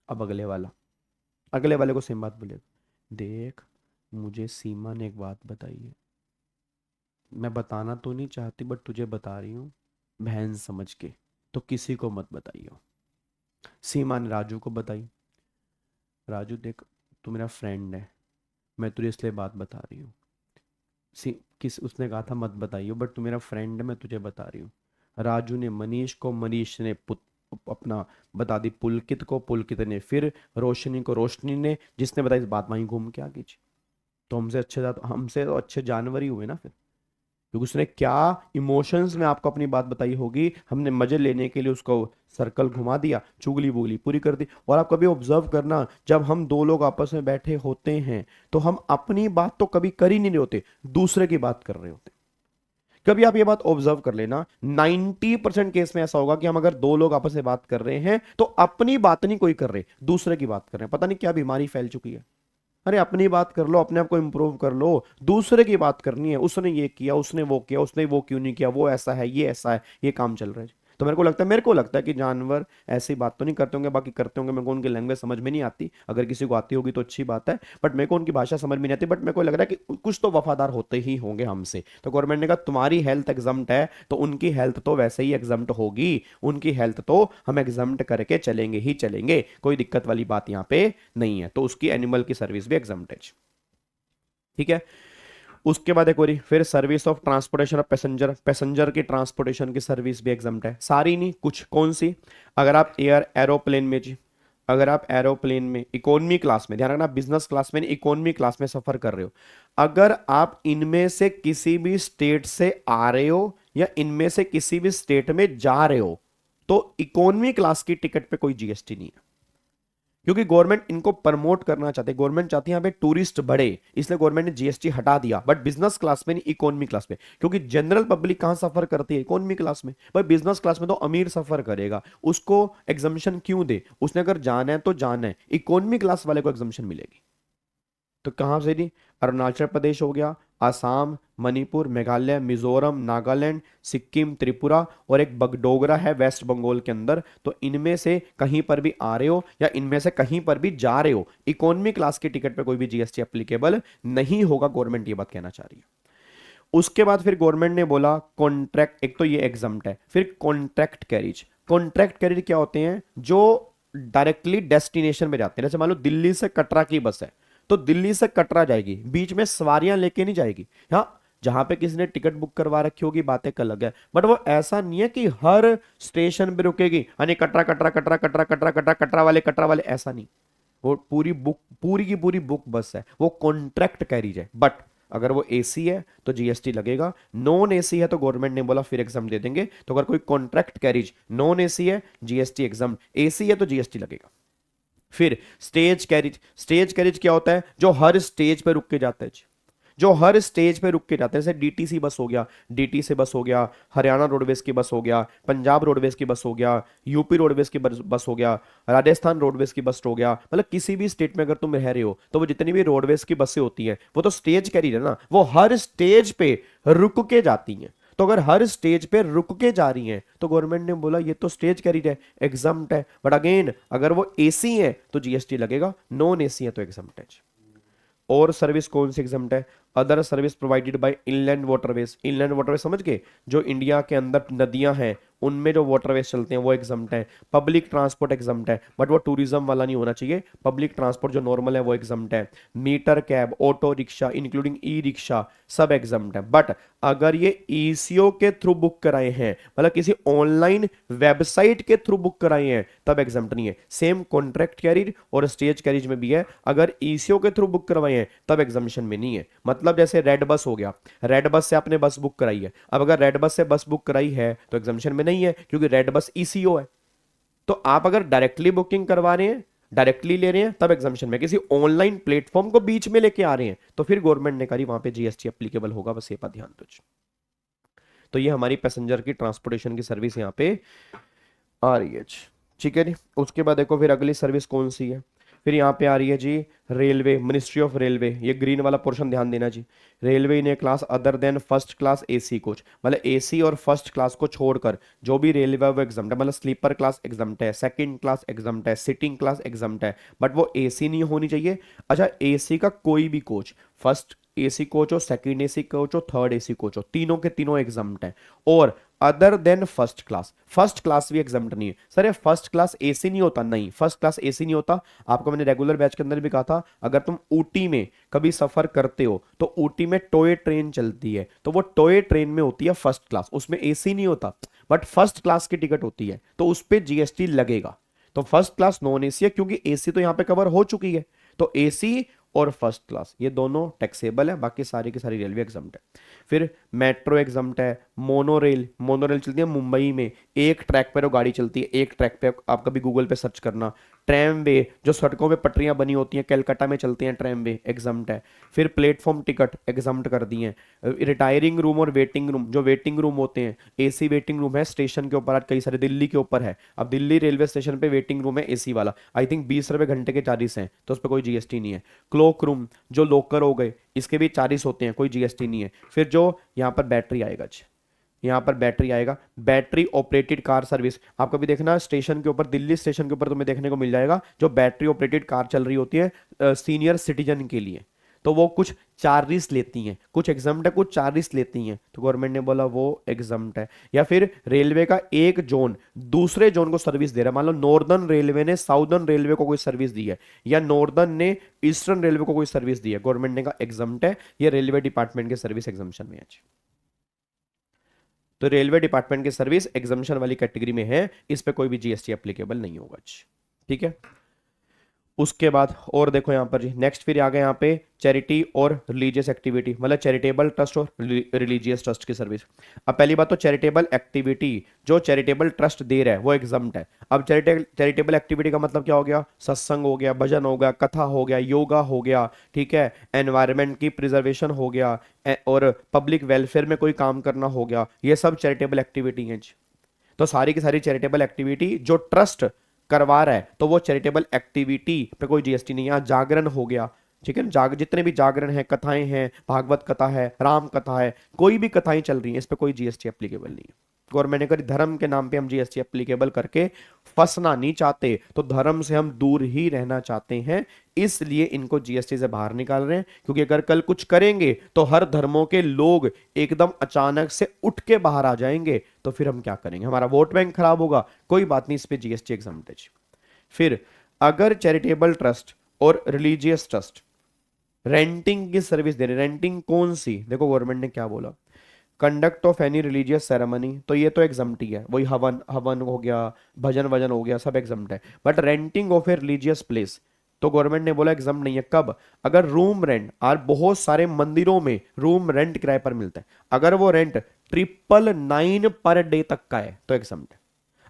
अब अगले वाले को सेम बात बोले, देख मुझे सीमा ने एक बात बताई है, मैं बताना तो नहीं चाहती बट तुझे बता रही हूँ बहन समझ के, तो किसी को मत बताइयो। सीमा ने राजू को बताई, राजू देख तू मेरा फ्रेंड है, मैं तुझे इसलिए बात बता रही हूँ। किस उसने कहा था मत बताइयो, बट तू मेरा फ्रेंड है, मैं तुझे बता रही हूँ। राजू ने मनीष को, मनीष ने अपना बता दी पुलकित को, पुलकित ने फिर रोशनी को, रोशनी ने जिसने बताई इस बात वहीं घूम के आ गई जी। तो हमसे तो अच्छे जानवर ही हुए ना फिर, क्योंकि उसने क्या इमोशंस में आपको अपनी बात बताई होगी, हमने मजे लेने के लिए उसको सर्कल घुमा दिया, चुगली बुगली पूरी कर दी। और आप कभी ऑब्जर्व करना, जब हम दो लोग आपस में बैठे होते हैं तो हम अपनी बात तो कभी कर ही नहीं रहे होते, दूसरे की बात कर रहे होते। कभी आप ये बात ऑब्जर्व कर लेना, 90% केस में ऐसा होगा कि हम अगर दो लोग आपस में बात कर रहे हैं तो अपनी बात नहीं कोई कर रहे, दूसरे की बात कर रहे हैं। पता नहीं क्या बीमारी फैल चुकी है। अरे अपनी बात कर लो, अपने आप को इंप्रूव कर लो, दूसरे की बात करनी है, उसने ये किया, उसने वो किया, उसने वो क्यों नहीं किया, वो ऐसा है, ये ऐसा है, ये काम चल रहा है। तो मेरे को लगता है कि जानवर ऐसी बात तो नहीं करते होंगे, बाकी करते होंगे, मेरे को उनकी लैंग्वेज समझ में नहीं आती, अगर किसी को आती होगी तो अच्छी बात है, बट मेरे को उनकी भाषा समझ में नहीं आती। बट मेरे को लग रहा है कि कुछ तो वफादार होते ही होंगे हमसे। तो गवर्नमेंट ने कहा तुम्हारी हेल्थ एग्जम्प्ट है तो उनकी हेल्थ तो वैसे ही एग्जम्प्ट होगी, उनकी हेल्थ तो हम एग्जम्प्ट करके चलेंगे ही चलेंगे, कोई दिक्कत वाली बात यहाँ पे नहीं है। तो उसकी एनिमल की सर्विस भी एग्जम्प्ट है, ठीक है। उसके बाद एक और फिर service of transportation of passenger, passenger की ट्रांसपोर्टेशन की सर्विस भी एग्जम्प्ट है। सारी नहीं, कुछ। कौन सी? अगर आप एरोप्लेन में जी, अगर आप एरोप्लेन में इकोनॉमी क्लास में, ध्यान रखना बिजनेस क्लास में नहीं, इकोनॉमी क्लास में सफर कर रहे हो, अगर आप इनमें से किसी भी स्टेट से आ रहे हो या इनमें से किसी भी स्टेट में जा रहे हो तो इकोनॉमी क्लास की टिकट पे कोई जीएसटी नहीं है, क्योंकि गवर्नमेंट इनको प्रमोट करना चाहते हैं। गवर्नमेंट चाहती है यहाँ पे टूरिस्ट बढ़े, इसलिए गवर्नमेंट ने जीएसटी हटा दिया, बट बिजनेस क्लास में नहीं, इकोनॉमी क्लास में। क्योंकि जनरल पब्लिक कहां सफर करती है? इकोनॉमी क्लास में। भाई बिजनेस क्लास में तो अमीर सफर करेगा, उसको एग्जम्पशन क्यों दे? उसने अगर जाना है तो जाना है, इकोनॉमी क्लास वाले को एग्जम्पशन मिलेगी। तो कहां से नहीं? अरुणाचल प्रदेश हो गया, आसाम, मणिपुर, मेघालय, मिजोरम, नागालैंड, सिक्किम, त्रिपुरा और एक बगडोगरा है वेस्ट बंगाल के अंदर। तो इनमें से कहीं पर भी आ रहे हो या इनमें से कहीं पर भी जा रहे हो, इकोनॉमी क्लास की टिकट पे कोई भी जीएसटी एप्लीकेबल नहीं होगा। गवर्नमेंट ये बात कहना चाह रही है। उसके बाद फिर गवर्नमेंट ने बोला कॉन्ट्रैक्ट, एक तो ये एग्जम्प्ट है, फिर कॉन्ट्रैक्ट कैरिज। कॉन्ट्रैक्ट कैरिज क्या होते हैं? जो डायरेक्टली डेस्टिनेशन में जाते हैं। जैसे मान लो दिल्ली से कटरा की बस है, तो दिल्ली से कटरा जाएगी, बीच में सवारियां लेके नहीं जाएगी। हाँ, जहां पे किसी ने टिकट बुक करवा रखी होगी बातें का अलग है, बट वो ऐसा नहीं है कि हर स्टेशन पे रुकेगी, यानी कटरा कटरा कटरा कटरा कटरा कटरा कटरा वाले, ऐसा नहीं। वो पूरी की पूरी बुक बस है, वो कॉन्ट्रैक्ट कैरिज है। बट अगर वो एसी है तो जीएसटी लगेगा, नॉन एसी है तो गवर्नमेंट ने बोला फिर एग्जाम दे देंगे। तो अगर कोई कॉन्ट्रैक्ट कैरिज नॉन एसी है जीएसटी एग्जाम, एसी है तो जीएसटी लगेगा। फिर स्टेज कैरिज। स्टेज कैरिज क्या होता है? जो हर स्टेज पे रुक के जाता है, जो हर स्टेज पे रुक के जाते हैं। जैसे डीटीसी बस हो गया, डीटी से बस हो गया, हरियाणा रोडवेज की बस हो गया, पंजाब रोडवेज की बस हो गया, यूपी रोडवेज की बस हो गया, राजस्थान रोडवेज की बस हो गया। मतलब किसी भी स्टेट में अगर तुम रह रहे हो तो वो जितनी भी रोडवेज की बसें होती हैं वो तो स्टेज कैरिज है ना, वो हर स्टेज पे रुक के जाती हैं। तो अगर हर स्टेज पे रुक के जा रही हैं तो गवर्नमेंट ने बोला ये तो स्टेज कैरिज है, एग्जम्प्ट है। बट अगेन अगर वो एसी है तो जीएसटी लगेगा, नॉन एसी है तो एग्जम्प्ट है। और सर्विस कौन सी एग्जम्प्ट है? Other service provided bye inland waterways. Inland waterways समझ गए? जो इंडिया के अंदर नदियां हैं उनमें जो वाटरवेज चलते हैं वो एग्जम्प्ट है। पब्लिक ट्रांसपोर्ट एग्जम्प्ट है, बट वो टूरिज्म वाला नहीं होना चाहिए। पब्लिक ट्रांसपोर्ट जो नॉर्मल है वो एग्जम्प्ट है। Meter cab, auto rickshaw including E rickshaw सब एग्जम्प्ट है। बट अगर ये ईसीओ के थ्रू बुक कराए हैं, मतलब किसी ऑनलाइन वेबसाइट के थ्रू बुक कराए हैं, तब एग्जम्प्ट नहीं है। सेम कॉन्ट्रैक्ट कैरिज और स्टेज कैरिज में भी है, अगर ईसीओ के थ्रू बुक करवाए हैं तब एग्जम्पशन में नहीं है। मतलब जैसे रेड बस हो गया, रेड बस से आपने बस बुक कराई है, अब अगर रेड बस से बस बुक कराई है तो एग्जम्पशन में नहीं है, क्योंकि रेड बस ईसीओ है। तो आप अगर डायरेक्टली बुकिंग करवा रहे हैं, डायरेक्टली ले रहे हैं, तब एग्जम्पशन में। किसी ऑनलाइन प्लेटफॉर्म को बीच में लेके आ रहे हैं तो फिर गवर्नमेंट ने कहा वहां पे जीएसटी एप्लीकेबल होगा। बस ये पर ध्यान दो। तो ये हमारी पैसेंजर की ट्रांसपोर्टेशन की सर्विस यहाँ पे आ रही है, ठीक है। उसके बाद देखो फिर अगली सर्विस कौन सी है? फिर यहाँ पे आ रही है जी रेलवे, मिनिस्ट्री ऑफ रेलवे। ये ग्रीन वाला पोर्शन ध्यान देना जी। Railway in a class other than first class AC coach, मतलब एसी और फर्स्ट क्लास को छोड़कर जो भी रेलवे वो एग्जम्प्ट है। मतलब स्लीपर क्लास एग्जम्प्ट है, सेकंड क्लास एग्जम्प्ट है, सिटिंग क्लास एग्जम्प्ट है, बट वो एसी नहीं होनी चाहिए। अच्छा, एसी का कोई भी कोच, फर्स्ट एसी कोच हो, सेकंड एसी कोच हो, थर्ड एसी कोच हो, तीनों के तीनों एग्जम्प्ट है। और other than first class. First class भी एग्जाम्प्ट नहीं है सर। ये फर्स्ट क्लास एसी नहीं होता, नहीं फर्स्ट क्लास एसी नहीं होता। आपको मैंने रेगुलर बैच के अंदर भी कहा था, अगर तुम ऊटी में कभी सफर करते हो तो ऊटी में टॉय ट्रेन चलती है, तो वो टॉय ट्रेन में होती है फर्स्ट क्लास, उसमें एसी नहीं होता, बट फर्स्ट क्लास की टिकट होती है, तो उस पर जीएसटी लगेगा। तो फर्स्ट क्लास नॉन एसी है, क्योंकि एसी तो यहां पे कवर हो चुकी है, तो एसी और फर्स्ट क्लास ये दोनों टैक्सेबल है, बाकी सारी की सारी रेलवे एग्जाम्प्ट है। फिर मेट्रो एग्जाम्प्ट है, मोनोरेल, मोनोरेल चलती है मुंबई में, एक ट्रैक पर वो गाड़ी चलती है, एक ट्रैक पे, आप कभी गूगल पे सर्च करना। ट्रैमवे, जो सड़कों पे पटरियां बनी होती हैं, कलकत्ता में चलती हैं ट्रैमवे, एग्जाम्प्ट है। फिर प्लेटफॉर्म टिकट एग्जाम्प्ट कर दी हैं। रिटायरिंग रूम और वेटिंग रूम, जो वेटिंग रूम होते हैं, एसी वेटिंग रूम है स्टेशन के ऊपर, आज कई सारे दिल्ली के ऊपर है, अब दिल्ली रेलवे स्टेशन पे वेटिंग रूम है एसी वाला, आई थिंक 20 रुपए घंटे के चार्जेस हैं, तो उस पर कोई जीएसटी नहीं है। क्लोक रूम, जो लॉकर हो गए, इसके भी चार्जेस होते हैं, कोई जीएसटी नहीं है। फिर जो यहाँ पर बैटरी आएगा, यहाँ पर बैटरी आएगा, बैटरी ऑपरेटेड कार सर्विस, आप कभी देखना स्टेशन के ऊपर, दिल्ली स्टेशन के ऊपर तुम्हें देखने को मिल जाएगा जो बैटरी ऑपरेटेड कार चल रही होती है सीनियर सिटीजन के लिए, तो वो कुछ चार्जेस लेती हैं, कुछ एग्जाम्प्ट है, कुछ चार्जेस लेती हैं, तो गवर्नमेंट ने बोला वो एग्जाम्प्ट है। या फिर रेलवे का एक जोन दूसरे जोन को सर्विस दे रहा है, मान लो नॉर्दर्न रेलवे ने साउदर्न रेलवे को कोई सर्विस दी है, या नॉर्दर्न ने ईस्टर्न रेलवे को कोई सर्विस दी है, गवर्नमेंट ने कहा एग्जाम्प्ट है, ये रेलवे डिपार्टमेंट के सर्विस एग्जाम्पशन में है। तो रेलवे डिपार्टमेंट की सर्विस एग्जाम्पशन वाली कैटेगरी में है, इस पे कोई भी जीएसटी एप्लीकेबल नहीं होगा। ठीक है, उसके बाद और देखो यहाँ पर जी नेक्स्ट फिर आ गए यहाँ पे चैरिटी और रिलीजियस एक्टिविटी, मतलब चैरिटेबल ट्रस्ट और रिलीजियस ट्रस्ट की सर्विस। अब पहली बात तो चैरिटेबल एक्टिविटी, जो चैरिटेबल ट्रस्ट दे रहा है वो एग्जाम्प्ट है। अब चैरिटेबल एक्टिविटी का मतलब क्या हो गया, सत्संग हो गया, भजन हो गया, कथा हो गया, योगा हो गया, ठीक है, एनवायरनमेंट की प्रिजर्वेशन हो गया, और पब्लिक वेलफेयर में कोई काम करना हो गया, ये सब चैरिटेबल एक्टिविटी है। तो सारी की सारी चैरिटेबल एक्टिविटी जो ट्रस्ट करवा रहा है, तो वो चैरिटेबल एक्टिविटी पे कोई जीएसटी नहीं है। जागरण हो गया, ठीक है ना, जितने भी जागरण है, कथाएं हैं, भागवत कथा है, राम कथा है, कोई भी कथाएं चल रही हैं, इस पे कोई जीएसटी एप्लीकेबल नहीं है। गवर्नमेंट ने कहा धर्म के नाम पे हम जीएसटी एप्लीकेबल करके फंसना नहीं चाहते, तो धर्म से हम दूर ही रहना चाहते हैं, इसलिए इनको जीएसटी से बाहर निकाल रहे हैं। क्योंकि अगर कल कुछ करेंगे तो हर धर्मों के लोग एकदम अचानक से उठ के बाहर आ जाएंगे, तो फिर हम क्या करेंगे, हमारा वोट बैंक खराब होगा। कोई बात नहीं, इस पे जीएसटी एग्जाम्प्ट है। फिर अगर चैरिटेबल ट्रस्ट और रिलीजियस ट्रस्ट रेंटिंग की सर्विस दे रहे, रेंटिंग कौन सी, देखो गवर्नमेंट ने क्या बोला, conduct of any religious ceremony, तो ये तो एग्जाम्प्ट ही है, वही हवन हवन हो गया, भजन वजन हो गया, सब एग्जाम्प्ट है। But renting of a religious place तो गवर्नमेंट ने बोला एग्जाम्प्ट नहीं है। कब, अगर रूम रेंट, और बहुत सारे मंदिरों में रूम रेंट किराए पर मिलता है, अगर वो रेंट 999 पर डे तक का है तो एग्जाम्प्ट है।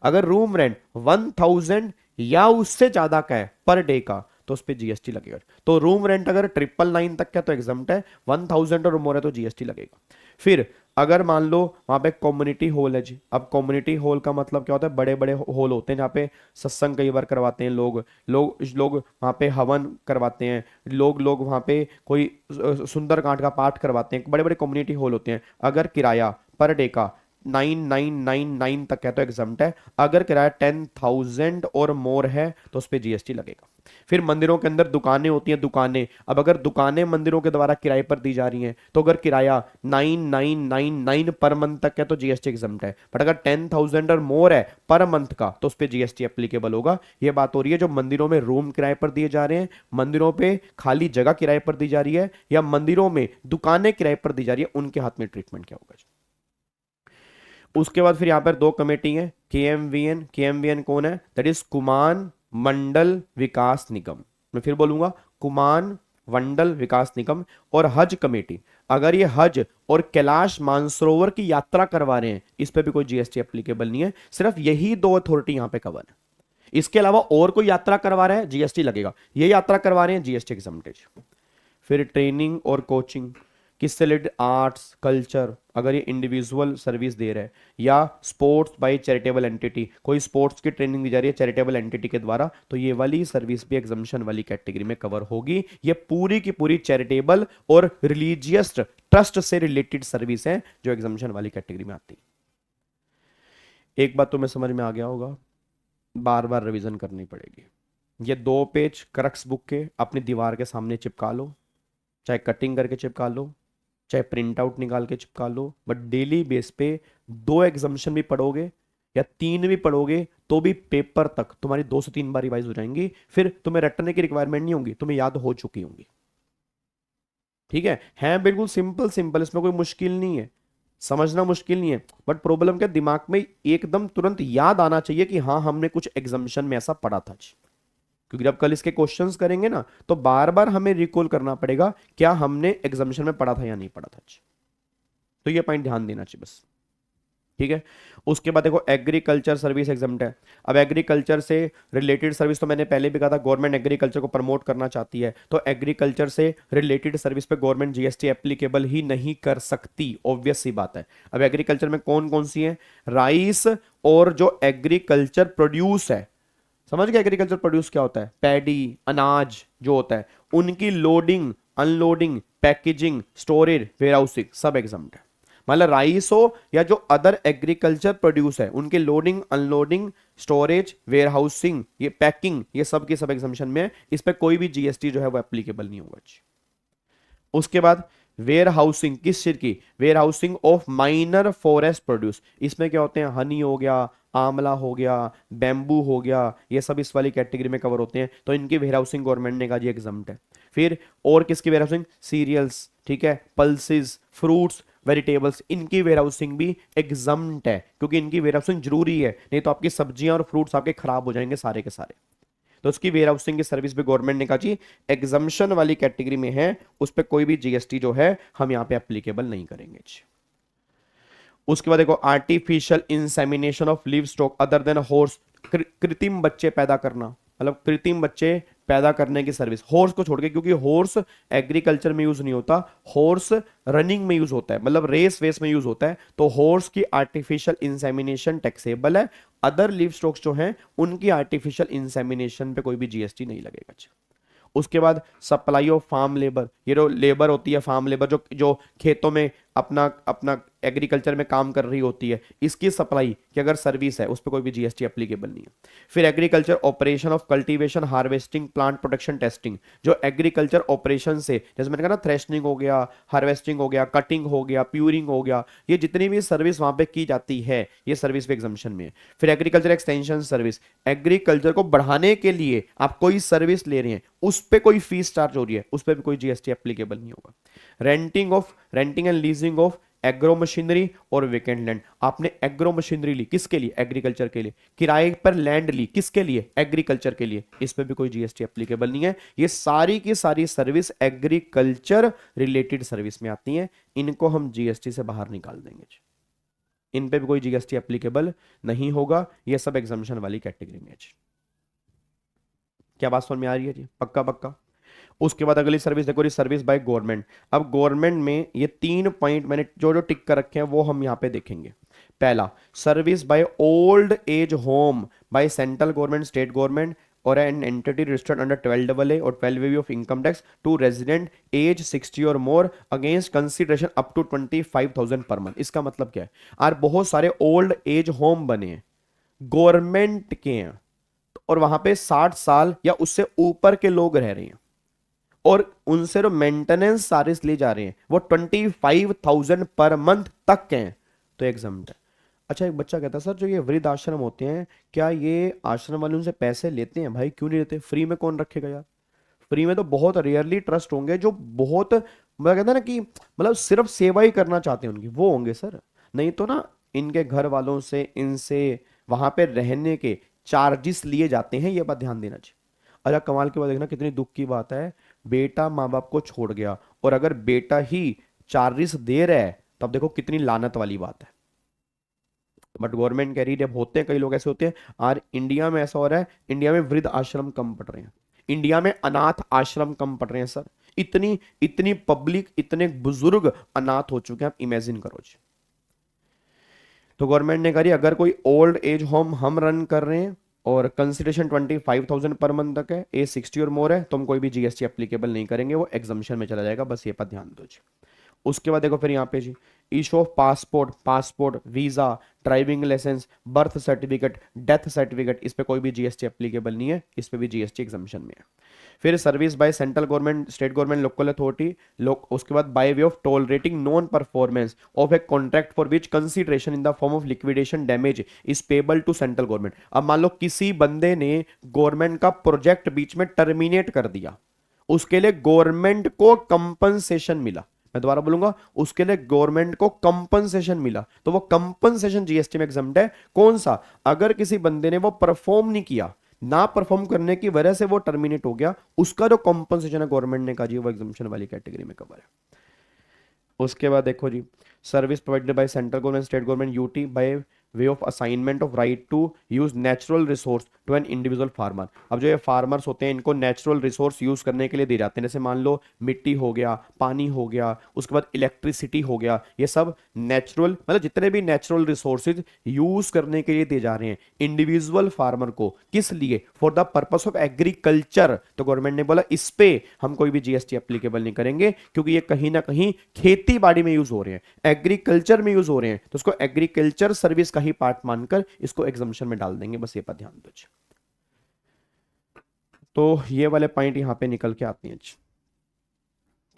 अगर रूम रेंट 1000 या उससे ज्यादा का है पर डे का, तो उस पर जीएसटी लगेगा। तो रूम रेंट अगर 999 तक का तो एग्जाम्प्ट है, 1000 और मोर है तो जीएसटी लगेगा। फिर अगर मान लो वहां पे कम्युनिटी हॉल है जी, अब कम्युनिटी हॉल का मतलब क्या होता है, बड़े बड़े हॉल होते हैं जहाँ पे सत्संग कई बार करवाते हैं लोग वहां पे हवन करवाते हैं, लोग वहां पे कोई सुंदर कांड का पाठ करवाते हैं, बड़े बड़े कम्युनिटी हॉल होते हैं। अगर किराया पर डे का 9999 तक है तो एग्जाम्प्ट है, अगर किराया 10,000 और मोर है तो उस पर जीएसटी लगेगा। फिर मंदिरों के अंदर दुकानें होती हैं, दुकानें, अब अगर दुकानें मंदिरों के द्वारा किराए पर दी जा रही हैं, तो अगर किराया 9999 पर मंथ तक है तो जीएसटी एग्जाम्प्ट है। बट अगर 10,000 और मोर है पर मंथ का, तो उस पर जीएसटी एप्लीकेबल होगा। ये बात हो रही है जो मंदिरों में रूम किराए पर दिए जा रहे हैं, मंदिरों पे खाली जगह किराए पर दी जा रही है, या मंदिरों में दुकानें किराए पर दी जा रही है, उनके हाथ में ट्रीटमेंट क्या होगा। उसके बाद फिर यहां पर दो कमेटी है, केएमवीएन कौन है, दैट इज कुमान मंडल विकास निगम, मैं फिर बोलूंगा कुमान मंडल विकास निगम, और हज कमेटी। अगर ये हज और कैलाश मानसरोवर की यात्रा करवा रहे हैं, इस पे भी कोई जीएसटी एप्लीकेबल नहीं है, सिर्फ यही दो अथॉरिटी यहां पे कवर है। इसके अलावा और कोई यात्रा करवा रहा है जीएसटी लगेगा, ये यात्रा करवा रहे हैं जीएसटी एग्जाम्प्ट। फिर ट्रेनिंग और कोचिंग किससे रिलेटेड, आर्ट्स कल्चर, अगर ये इंडिविजुअल सर्विस दे रहा है, या स्पोर्ट्स बाय चैरिटेबल एंटिटी, कोई स्पोर्ट्स की ट्रेनिंग दी जा रही है चैरिटेबल एंटिटी के द्वारा, तो ये वाली सर्विस भी एग्जाम्पशन वाली कैटेगरी में कवर होगी। ये पूरी की पूरी चैरिटेबल और रिलीजियस ट्रस्ट से रिलेटेड सर्विस है जो एग्जाम्पशन वाली कैटेगरी में आती है। एक बात तो मैं समझ में आ गया होगा, बार बार रिवीजन करनी पड़ेगी। ये 2 पेज क्रक्स बुक के अपनी दीवार के सामने चिपका लो, चाहे कटिंग करके चिपका लो, चाहे प्रिंट आउट निकाल के चिपका लो, बट डेली बेस पे 2 एग्जाम्शन भी पढ़ोगे या 3 भी पढ़ोगे तो भी पेपर तक तुम्हारी 2 से 3 बार रिवाइज हो जाएंगी, फिर तुम्हें रटने की रिक्वायरमेंट नहीं होगी, तुम्हें याद हो चुकी होंगी। ठीक है बिल्कुल सिंपल सिंपल, इसमें कोई मुश्किल नहीं है, समझना मुश्किल नहीं है, बट प्रॉब्लम क्या, दिमाग में एकदम तुरंत याद आना चाहिए कि हाँ हमने कुछ एग्जाम्शन में ऐसा पढ़ा था। क्योंकि जब कल इसके क्वेश्चंस करेंगे ना तो बार बार हमें रिकॉल करना पड़ेगा क्या हमने एग्जामिनेशन में पढ़ा था या नहीं पढ़ा था। तो ये पॉइंट ध्यान देना चाहिए बस। ठीक है, उसके बाद देखो एग्रीकल्चर सर्विस एग्जाम्प्ट है। अब एग्रीकल्चर से रिलेटेड सर्विस तो मैंने पहले भी कहा था, गवर्नमेंट एग्रीकल्चर को प्रमोट करना चाहती है, तो एग्रीकल्चर से रिलेटेड सर्विस पे गवर्नमेंट जीएसटी एप्लीकेबल ही नहीं कर सकती, ऑब्वियस सी बात है। अब एग्रीकल्चर में कौन कौन सी है, राइस और जो एग्रीकल्चर प्रोड्यूस है, समझ गए एग्रीकल्चर प्रोड्यूस क्या होता है, पैडी अनाज जो होता है, उनकी loading unloading packaging storage warehousing सब एग्जाम्प्ट है। मतलब राइस हो या जो अदर एग्रीकल्चर प्रोड्यूस है, उनके लोडिंग अनलोडिंग स्टोरेज वेयरहाउसिंग ये पैकिंग ये सब की सब एग्जाम्पशन में है, इस पे कोई भी जीएसटी जो है वो एप्लीकेबल नहीं होगा। उसके बाद वेयर हाउसिंग, किस चीज की, warehousing of minor forest produce, इसमें क्या होते हैं, हनी हो गया, आंवला हो गया, बैम्बू हो गया, ये सब इस वाली कैटेगरी में कवर होते हैं, तो इनकी वेयर हाउसिंग गवर्नमेंट ने कहा जी एग्जम्प्ट है। फिर और किसकी वेयर हाउसिंग, सीरियल्स, ठीक है, पल्सेस, फ्रूट्स, वेजिटेबल्स, इनकी वेयर हाउसिंग भी एग्जम्प्ट है, क्योंकि इनकी वेयर हाउसिंग जरूरी है, नहीं तो आपकी सब्जियां और फ्रूट्स आपके खराब हो जाएंगे सारे के सारे। तो उसकी वेयर हाउसिंग की सर्विस भी गवर्नमेंट ने कहा जी एग्जम्पशन वाली कैटेगरी में है, उस पर कोई भी जीएसटी जो है हम यहाँ पे एप्लीकेबल नहीं करेंगे। उसके बाद देखो artificial insemination of live stock other than horse, कृत्रिम बच्चे पैदा करना, मतलब कृत्रिम बच्चे पैदा करने की सर्विस, हॉर्स को छोड़ के, क्योंकि हॉर्स एग्रीकल्चर में यूज नहीं होता, हॉर्स रनिंग में यूज होता है, मतलब रेस वेस में यूज होता है, तो हॉर्स की आर्टिफिशियल इंसेमिनेशन टैक्सेबल है। अदर लिव स्टॉक्स जो हैं उनकी आर्टिफिशियल इंसेमिनेशन पे कोई भी जीएसटी नहीं लगेगा। उसके बाद सप्लाई ऑफ फार्म लेबर, ये जो लेबर होती है फार्म लेबर जो जो खेतों में अपना अपना एग्रीकल्चर में काम कर रही होती है, इसकी सप्लाई की अगर सर्विस है उस पर कोई भी जीएसटी एप्लीकेबल नहीं है। फिर agriculture operation of cultivation harvesting plant protection testing, जो एग्रीकल्चर ऑपरेशन से, जैसे मैंने कहा ना थ्रेशनिंग हो गया, हार्वेस्टिंग हो गया, कटिंग हो गया, प्यूरिंग हो गया, ये जितनी भी सर्विस वहां पे की जाती है ये सर्विस पे एग्जम्पशन में है। फिर एग्रीकल्चर एक्सटेंशन सर्विस, एग्रीकल्चर को बढ़ाने के लिए आप कोई सर्विस ले रहे हैं उस पे कोई फीस चार्ज हो रही है, उस पे भी कोई जीएसटी एप्लीकेबल नहीं होगा। Renting and leasing of agro machinery और वेकेंट लैंड, आपने एग्रो मशीनरी ली किसके लिए, एग्रीकल्चर के लिए, किराए पर लैंड ली किसके लिए, एग्रीकल्चर के लिए, इस पे भी कोई जीएसटी एप्लीकेबल नहीं है। ये सारी की सारी सर्विस एग्रीकल्चर रिलेटेड सर्विस में आती हैं, इनको हम जीएसटी से बाहर निकाल देंगे, इन पे भी कोई जीएसटी एप्लीकेबल नहीं होगा, ये सब एग्जम्पशन वाली कैटेगरी में है। क्या बात समझ में आ रही है जी, पक्का पक्का। उसके बाद अगली सर्विस देखो, सर्विस बाय गवर्नमेंट। अब गवर्नमेंट में ये 3 पॉइंट मैंने जो जो टिक कर रखे हैं वो हम यहां पे देखेंगे। पहला, service by old age home by central government, state government और an entity registered under 12AA और 12AB of income tax to resident age 60 और more against consideration up to 25,000 per month. इसका मतलब क्या है, आज बहुत सारे ओल्ड एज होम बने हैं गवर्नमेंट के हैं और वहां पे 60 साल या उससे ऊपर के लोग रह रहे हैं और उनसे जो मेंटेनेंस चार्जेस ले जा रहे हैं वो 25,000 पर मंथ तक के हैं, तो एग्जम्प्ट है। अच्छा, एक बच्चा कहता है सर जो ये वृद्ध आश्रम होते हैं क्या ये आश्रम वाले उनसे पैसे लेते हैं? भाई क्यों नहीं लेते, फ्री में कौन रखेगा यार, फ्री में तो बहुत रेयरली ट्रस्ट होंगे जो बहुत मतलब कहते हैं ना कि मतलब सिर्फ सेवा ही करना चाहते हैं उनकी, वो होंगे सर, नहीं तो ना इनके घर वालों से इनसे वहां पे रहने के चार्जेस लिए जाते हैं, ये बात ध्यान देना चाहिए। अच्छा कमाल की बात देखना, कितनी दुख की बात है, बेटा माँ बाप को छोड़ गया और अगर बेटा ही चार्जेस दे रहा है तब देखो कितनी लानत वाली बात है। बट गवर्नमेंट कह रही है, होते हैं कई लोग ऐसे होते हैं, और इंडिया में ऐसा हो रहा है, इंडिया में वृद्ध आश्रम कम पड़ रहे हैं, इंडिया में अनाथ आश्रम कम पड़ रहे हैं सर, इतनी इतनी पब्लिक, इतने बुजुर्ग अनाथ हो चुके हैं, आप इमेजिन करो जी। तो गवर्नमेंट ने करी अगर कोई ओल्ड एज होम हम रन कर रहे हैं और कंसिडरेशन 25,000 पर मंथ तक है, एज 60 और मोर है, तो हम कोई भी जीएसटी एप्लीकेबल नहीं करेंगे, वो एग्जम्पशन में चला जाएगा, बस ये पर ध्यान दो जी। उसके बाद देखो फिर यहाँ पे जी issue of passport, visa, driving licence, birth certificate, death certificate, इस पे कोई भी जीएसटी एप्लीकेबल नहीं है, इस पे भी जीएसटी एग्जम्पशन में है। फिर service by central government, state government, local authority, उसके बाद by way of tolerating non performance of a contract for which consideration in the form of liquidation damage is payable to central government. अब मान लो किसी बंदे ने government का project बीच में terminate कर दिया, उसके लिए गवर्नमेंट को कंपनसेशन मिला, मैं दोबारा बोलूंगा, उसके लिए गवर्नमेंट को कंपनसेशन मिला, तो वो कंपनसेशन जीएसटी में एग्जम्प्ट है। कौन सा? अगर किसी बंदे ने वो परफॉर्म नहीं किया, ना परफॉर्म करने की वजह से वो टर्मिनेट हो गया, उसका जो कंपनसेशन है गवर्नमेंट ने कहा जी वो एग्जम्पशन वाली कैटेगरी में कवर है। उसके बाद देखो जी service provided by central government, state government, UT by way of assignment of right to use natural resource to an individual farmer. अब जो ये फार्मर्स होते हैं इनको नेचुरल रिसोर्स यूज करने के लिए दिए जाते हैं, जैसे मान लो मिट्टी हो गया, पानी हो गया, उसके बाद इलेक्ट्रिसिटी हो गया, ये सब नेचुरल, मतलब जितने भी नेचुरल रिसोर्सेज यूज करने के लिए दिए जा रहे हैं इंडिविजुअल फार्मर को, किस लिए? For the purpose of agriculture. तो गवर्नमेंट ने बोला इस पे हम कोई भी जीएसटी एप्लीकेबल नहीं करेंगे, क्योंकि ये कहीं ना कहीं खेती बाड़ी में यूज हो रहे हैं, एग्रीकल्चर में यूज हो रहे हैं, तो उसको एग्रीकल्चर सर्विस का ही पार्ट मानकर इसको एग्जम्पशन में डाल देंगे, बस ये पर ध्यान दो। तो ये वाले पॉइंट यहां पे निकल के आती हैं,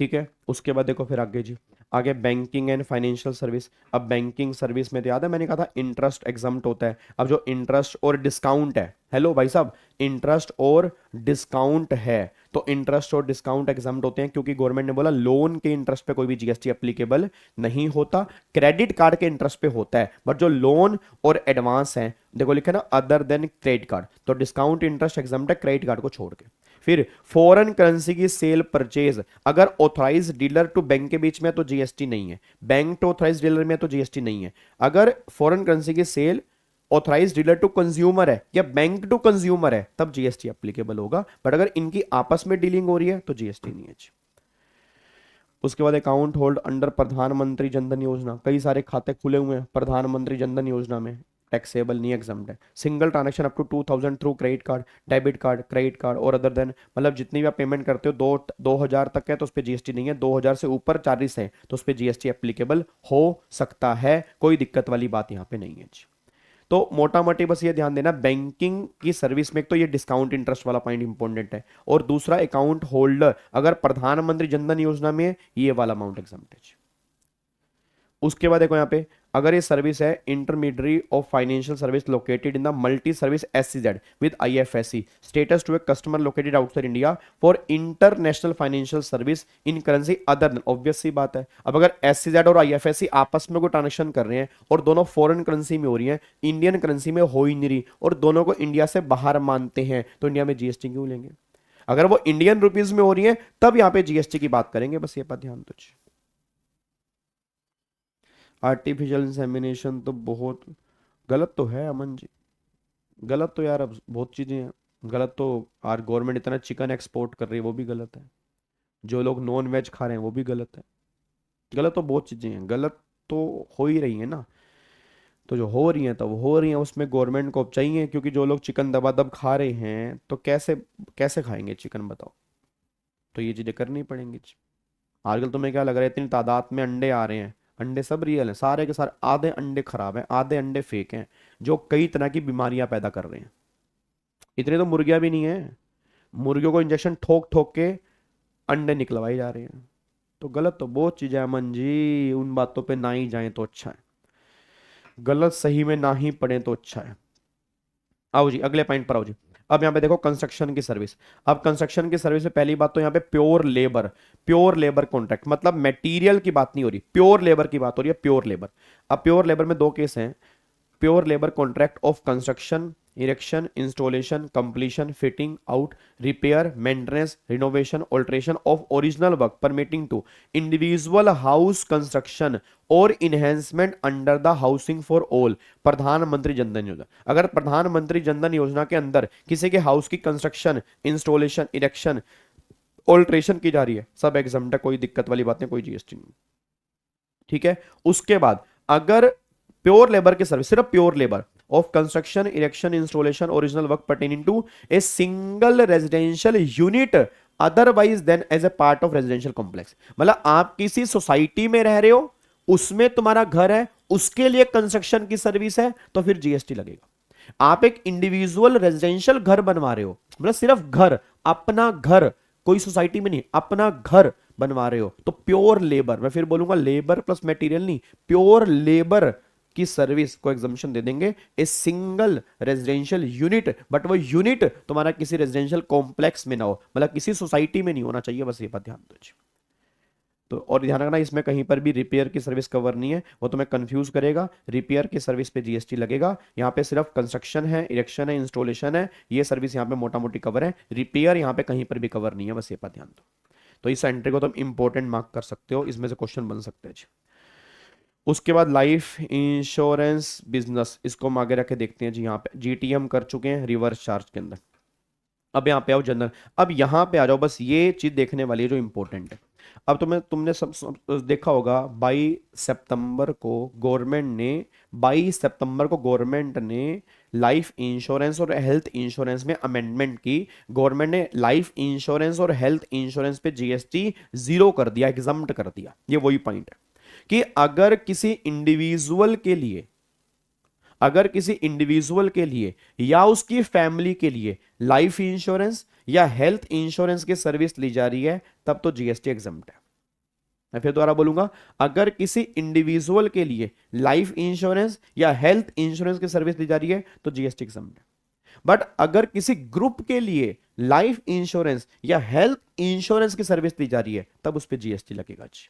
ठीक है। उसके बाद देखो फिर आगे जी, आगे बैंकिंग एंड फाइनेंशियल सर्विस। अब बैंकिंग सर्विस में तो याद है मैंने कहा था इंटरेस्ट एग्जम्प्ट होता है। अब जो इंटरेस्ट और डिस्काउंट है, हेलो भाई साहब, इंटरेस्ट और डिस्काउंट है, तो इंटरेस्ट और डिस्काउंट एग्जम्प्ट होते हैं, क्योंकि गवर्नमेंट ने बोला लोन के इंटरेस्ट पे कोई भी जीएसटी एप्लीकेबल नहीं होता, क्रेडिट कार्ड के इंटरेस्ट पे होता है, बट जो लोन और एडवांस है, देखो लिखा ना अदर देन क्रेडिट कार्ड, तो डिस्काउंट इंटरेस्ट एग्जम्प्ट है क्रेडिट कार्ड को छोड़ के। फिर फॉरेन करेंसी की सेल परचेज, अगर ऑथराइज डीलर टू बैंक के बीच में तो जीएसटी नहीं है, बैंक टू ऑथराइज डीलर में तो जीएसटी नहीं है। अगर फॉरेन करेंसी की sale authorise dealer to consumer है या बैंक टू कंज्यूमर है तब जीएसटी एप्लीकेबल होगा, बट अगर इनकी आपस में डीलिंग हो रही है तो जीएसटी नहीं है। उसके बाद अकाउंट होल्ड अंडर प्रधानमंत्री जनधन योजना, कई सारे खाते खुले हुए हैं प्रधानमंत्री जनधन योजना में, टैक्सेबल नहीं, एग्जम्प्ट है। Single transaction up to 2000 through credit card, debit card, credit card और अदर देन, मतलब जितनी भी आप पेमेंट करते हो 2000 तक है तो उस पर जीएसटी नहीं है, 2000 से ऊपर चार्जेस है तो उस पर जीएसटी एप्लीकेबल हो सकता है, कोई दिक्कत वाली बात यहाँ पे नहीं है। तो मोटा मोटी बस ये ध्यान देना, बैंकिंग की सर्विस में एक तो ये डिस्काउंट इंटरेस्ट वाला पॉइंट इंपॉर्टेंट है, और दूसरा अकाउंट होल्डर अगर प्रधानमंत्री जनधन योजना में ये वाला अमाउंट एग्जम्प्ट है। उसके बाद देखो यहाँ पे, अगर ये सर्विस है intermediary of financial service located in the multi service SEZ with IFSC status to a customer located outside India for international financial service in currency other than, obvious सी बात है। अब अगर एससीजेड और आईएफएससी आपस में कोई ट्रांजेक्शन कर रहे हैं और दोनों फॉरेन करेंसी में हो रही है, इंडियन करेंसी में हो ही नहीं रही, और दोनों को इंडिया से बाहर मानते हैं, तो इंडिया में जीएसटी क्यों लेंगे? अगर वो इंडियन रुपीज में हो रही है तब यहाँ पे जीएसटी की बात करेंगे, बस ये पर ध्यान दो। आर्टिफिशियल इंसेमिनेशन तो बहुत गलत तो है अमन जी, गलत तो यार अब बहुत चीज़ें हैं गलत, तो यार गवर्नमेंट इतना चिकन एक्सपोर्ट कर रही है वो भी गलत है, जो लोग नॉन वेज खा रहे हैं वो भी गलत है, गलत तो बहुत चीज़ें हैं, गलत तो हो ही रही है ना, तो जो हो रही हैं तो वो हो रही हैं, उसमें गवर्नमेंट को चाहिए, क्योंकि जो लोग चिकन दबादब खा रहे हैं तो कैसे कैसे खाएंगे चिकन बताओ, तो ये चीज़ें करनी पड़ेंगी। आजकल तुम्हें क्या लग रहा है इतनी तादाद में अंडे आ रहे हैं, अंडे सब रियल हैं, सारे के सारे, आधे अंडे खराब हैं, आधे अंडे फेक हैं, जो कई तरह की बीमारियां पैदा कर रहे हैं। इतने तो मुर्गियां भी नहीं है, मुर्गियों को इंजेक्शन ठोक ठोक के अंडे निकलवाए जा रहे हैं, तो गलत तो बहुत चीज़ें है अमन जी, उन बातों पे ना ही जाएं तो अच्छा है, गलत सही में ना ही पड़े तो अच्छा है। आओ जी अगले पॉइंट पर आओ जी। अब यहाँ पे देखो कंस्ट्रक्शन की सर्विस। अब कंस्ट्रक्शन की सर्विस में पहली बात तो यहाँ पे प्योर लेबर कॉन्ट्रैक्ट, मतलब मटेरियल की बात नहीं हो रही, प्योर लेबर की बात हो रही है, प्योर लेबर। अब प्योर लेबर में दो केस हैं, pure labour contract of construction, erection, installation, completion, fitting out, repair, maintenance, renovation, alteration of original work permitting to individual house construction और enhancement under the housing for all Pradhanmantri Jandhan योजना। अगर प्रधानमंत्री जनधन योजना के अंदर किसी के हाउस की कंस्ट्रक्शन, इंस्टॉलेशन, इरेक्शन, ऑल्ट्रेशन की जा रही है, सब एग्जम्प्ट है, कोई दिक्कत वाली बात नहीं, कोई जीएसटी नहीं, ठीक है। उसके बाद अगर प्योर लेबर की सर्विस, सिर्फ pure labour of construction, erection, installation, original work pertaining to a single residential unit otherwise than as a part of residential complex. मतलब आप किसी सोसाइटी में रह रहे हो, उसमें तुम्हारा घर है, उसके लिए कंस्ट्रक्शन की सर्विस है, तो फिर जीएसटी लगेगा। आप एक इंडिविजुअल रेजिडेंशियल घर बनवा रहे हो, मतलब सिर्फ घर, अपना घर, कोई सोसाइटी में नहीं, अपना घर बनवा रहे हो, तो प्योर लेबर, मैं फिर बोलूंगा लेबर प्लस मटेरियल नहीं, प्योर लेबर की सर्विस को एग्जम्पशन दे देंगे। ए सिंगल रेजिडेंशियल यूनिट, बट वो यूनिट तुम्हारा किसी रेजिडेंशियल कॉम्प्लेक्स में ना हो, मतलब किसी सोसाइटी में नहीं होना चाहिए, बस ये बात ध्यान दो। तो और ध्यान रखना, इसमें कहीं पर भी रिपेयर की सर्विस कवर नहीं है, वो तुम्हें कंफ्यूज करेगा। रिपेयर की सर्विस पे जीएसटी लगेगा, यहाँ पे सिर्फ कंस्ट्रक्शन है, इरेक्शन है, इंस्टॉलेशन है, ये सर्विस यहाँ पे मोटा मोटी कवर है, रिपेयर यहाँ पे कहीं पर भी कवर नहीं है, बस ये बात ध्यान दो। तो इस एंट्री को तुम इंपॉर्टेंट मार्क कर सकते हो, इसमें से क्वेश्चन बन सकते हैं। उसके बाद लाइफ इंश्योरेंस बिजनेस, इसको हम आगे रखे देखते हैं जी। यहाँ पे जीटीएम कर चुके हैं रिवर्स चार्ज के अंदर। अब यहाँ पे आओ जनरल, अब यहाँ पे आ जाओ, बस ये चीज देखने वाली है जो इंपॉर्टेंट है। अब तुमने सब देखा होगा 22 सितंबर को गवर्नमेंट ने लाइफ इंश्योरेंस और हेल्थ इंश्योरेंस में अमेंडमेंट की। गवर्नमेंट ने लाइफ इंश्योरेंस और हेल्थ इंश्योरेंस पे जीएसटी 0 कर दिया, एग्जम्प्ट कर दिया। ये वही पॉइंट है कि अगर किसी इंडिविजुअल के लिए या उसकी फैमिली के लिए लाइफ इंश्योरेंस या हेल्थ इंश्योरेंस की सर्विस ली जा रही है, तब तो जीएसटी एग्जम्प्ट है। मैं फिर दोबारा बोलूंगा, अगर किसी इंडिविजुअल के लिए लाइफ इंश्योरेंस या हेल्थ इंश्योरेंस की सर्विस दी जा रही है तो जीएसटी एग्जम्प्ट है। बट अगर किसी ग्रुप के लिए लाइफ इंश्योरेंस या हेल्थ इंश्योरेंस की सर्विस दी जा रही है, तब उस पर जीएसटी लगेगा जी।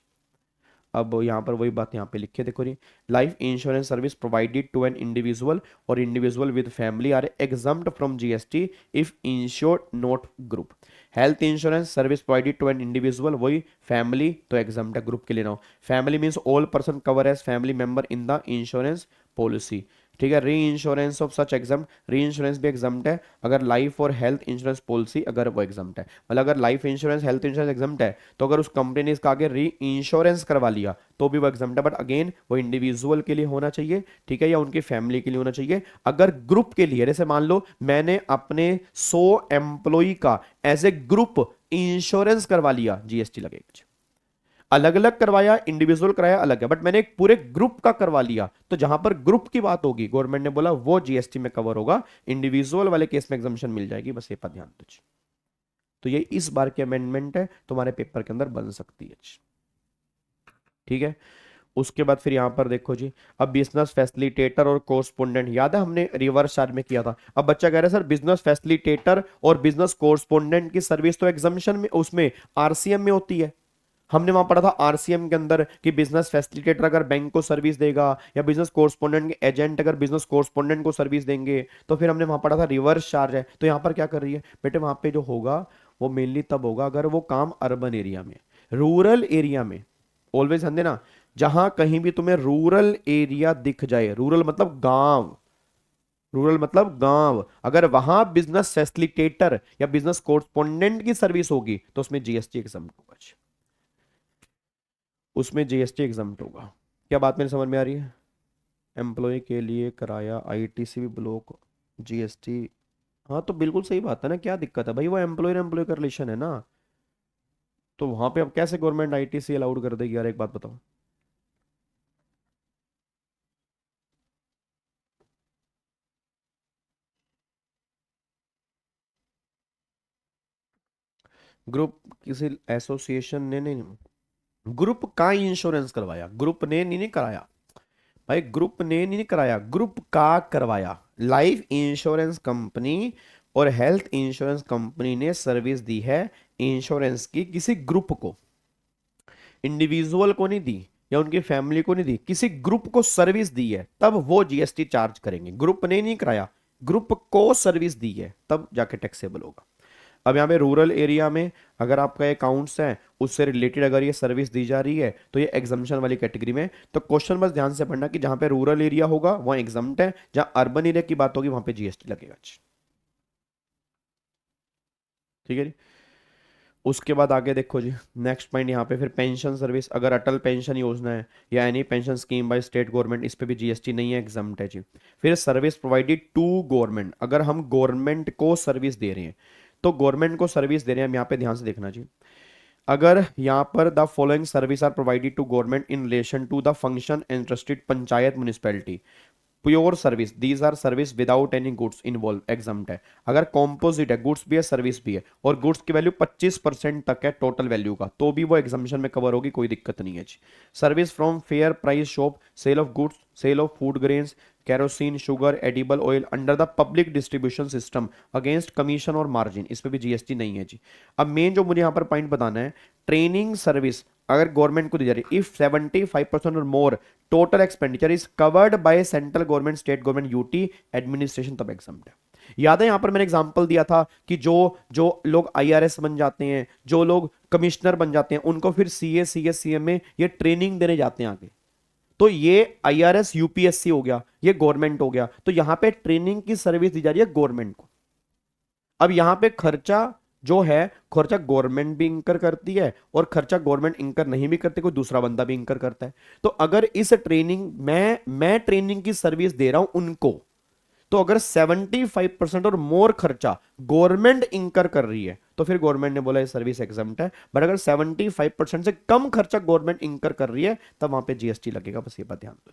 अब यहां पर वही बात यहां पे लिखे, देखो जी, life insurance service provided to an individual और individual with family are exempt from GST if insured not group. Health insurance service provided to an individual, वही फैमिली तो एग्जम्प्ट है, ग्रुप के लिए ना हो। Family means all person cover as family member in the insurance policy, ठीक है। Reinsurance of such exempt, reinsurance भी एग्जम्प्ट है अगर लाइफ और हेल्थ इंश्योरेंस पॉलिसी अगर वो एग्जम्प्ट है। मतलब अगर life insurance health insurance exempt है, तो अगर उस कंपनी ने इसका आगे री इंश्योरेंस करवा लिया तो भी वो एग्जम्प्ट है। बट अगेन वो इंडिविजुअल के लिए होना चाहिए, ठीक है, या उनकी फैमिली के लिए होना चाहिए। अगर ग्रुप के लिए, जैसे मान लो मैंने अपने 100 एम्प्लॉय का एज ए ग्रुप इंश्योरेंस करवा लिया, जीएसटी लगेगा। अलग अलग करवाया, इंडिविजुअल कराया अलग है, बट मैंने एक पूरे ग्रुप का करवा लिया, तो जहां पर ग्रुप की बात होगी गवर्नमेंट ने बोला वो जीएसटी में कवर होगा, इंडिविजुअल वाले केस में एग्जम्पशन मिल जाएगी, बस ये पर ध्यान दीजिए। तो ये इस बार की अमेंडमेंट है, तुम्हारे पेपर के अंदर बन सकती है, ठीक है। उसके बाद फिर यहां पर देखो जी, अब बिजनेस फैसिलिटेटर और कोरस्पोंडेंट, याद है हमने रिवर्स चार्ज में किया था। अब बच्चा कह रहा है सर बिजनेस फैसिलिटेटर और बिजनेस कोरस्पोंडेंट की सर्विस तो एग्जम्पशन में, उसमें आरसीएम में होती है। हमने वहां पढ़ा था आरसीएम के अंदर कि बिजनेस फैसिलिटेटर अगर बैंक को सर्विस देगा या बिजनेस कोरस्पोंडेंट के एजेंट अगर बिजनेस कोरस्पोंडेंट को सर्विस देंगे, तो फिर हमने वहां पढ़ा था रिवर्स चार्ज है। तो यहां पर क्या कर रही है बेटे, वहां पे जो होगा वो मेनली तब होगा अगर वो काम अर्बन एरिया में, रूरल एरिया में, ऑलवेज ध्यान देना, जहां कहीं भी तुम्हें रूरल एरिया दिख जाए, रूरल मतलब गांव, रूरल मतलब गांव, अगर वहां बिजनेस फैसिलिटेटर या बिजनेस कोरस्पोंडेंट की सर्विस होगी तो उसमें जीएसटी एग्जम्प्ट होगा, उसमें जीएसटी एग्जम्प्ट होगा। क्या बात मेरी समझ में आ रही है? एम्प्लॉय के लिए कराया आईटीसी भी ब्लॉक जीएसटी, हाँ तो बिल्कुल सही बात है ना, क्या दिक्कत है भाई, वो एम्प्लॉयर एम्प्लॉय का रिलेशन है ना, तो वहां पे अब कैसे गवर्नमेंट आईटीसी अलाउड कर देगी यार, एक बात बताओ। ग्रुप किसी एसोसिएशन ने नहीं, ग्रुप का इंश्योरेंस करवाया, ग्रुप ने नहीं कराया भाई, ग्रुप ने नहीं कराया, ग्रुप का करवाया। लाइफ इंश्योरेंस कंपनी और हेल्थ इंश्योरेंस कंपनी ने सर्विस दी है इंश्योरेंस की किसी ग्रुप को, इंडिविजुअल को नहीं दी या उनकी फैमिली को नहीं दी, किसी ग्रुप को सर्विस दी है, तब वो जीएसटी चार्ज करेंगे। ग्रुप ने नहीं कराया, ग्रुप को सर्विस दी है, तब जाके टैक्सेबल होगा। अब यहाँ पे रूरल एरिया में अगर आपका अकाउंट्स है उससे रिलेटेड अगर ये सर्विस दी जा रही है तो ये एग्जम्पशन वाली कैटेगरी में। तो क्वेश्चन बस ध्यान से पढ़ना कि जहां पे रूरल एरिया होगा वहां एग्जम्प्ट है, जहां अर्बन एरिया की बात होगी वहां पे जीएसटी लगेगा, ठीक है जी। उसके बाद आगे देखो जी, नेक्स्ट पॉइंट यहाँ पे फिर पेंशन सर्विस, अगर अटल पेंशन योजना है या any pension scheme by state government, इस पे भी जीएसटी नहीं है, एग्जम्प्ट है जी। फिर सर्विस प्रोवाइडेड टू गवर्नमेंट, अगर हम गवर्नमेंट को सर्विस दे रहे हैं तो गवर्नमेंट को सर्विस दे रहे हैं हम, यहाँ पे ध्यान से देखना चाहिए। अगर यहाँ पर the following service are provided to government in relation to the function interested panchayat municipality, pure service, these are service without any goods involve, exempt है। अगर कॉम्पोजिट है, गुड्स भी है सर्विस भी है, और गुड्स की वैल्यू 25% तक है टोटल वैल्यू का, तो भी वो एग्जाम्शन में कवर होगी, कोई दिक्कत नहीं है जी। Service from fair price shop, sale of goods, sale of food grains, kerosene, sugar, edible oil under the public distribution system against commission और मार्जिन, इस पे भी जीएसटी नहीं है जी। अब मेन जो मुझे यहाँ पर पॉइंट बताना है, ट्रेनिंग सर्विस अगर गवर्नमेंट को दी जा रही है, इफ 75% और more total expenditure is covered by central government, state government, UT administration, तब एग्जाम्प्ट है। याद है यहां पर मैंने एग्जांपल दिया था कि जो जो लोग आईआरएस बन जाते हैं, जो लोग कमिश्नर बन जाते हैं, उनको फिर सीए, सीएस, सीएम में ये ट्रेनिंग देने जाते हैं आगे। तो ये आईआरएस यूपीएससी हो गया, ये गवर्नमेंट हो गया, तो यहां पे ट्रेनिंग की सर्विस दी जा रही है गवर्नमेंट को। अब यहां पे खर्चा जो है, खर्चा गवर्नमेंट भी इंकर करती है और खर्चा गवर्नमेंट इंकर नहीं भी करती, कोई दूसरा बंदा भी इंकर करता है। तो अगर इस ट्रेनिंग मैं ट्रेनिंग की सर्विस दे रहा हूं उनको, तो अगर 75% और मोर खर्चा गवर्नमेंट इंकर कर रही है तो फिर गवर्नमेंट ने बोला ये सर्विस एग्जम्प्ट है। बट अगर 75% से कम खर्चा गवर्नमेंट इंकर कर रही है तब वहां पे जीएसटी लगेगा, बस ये बात ध्यान दो।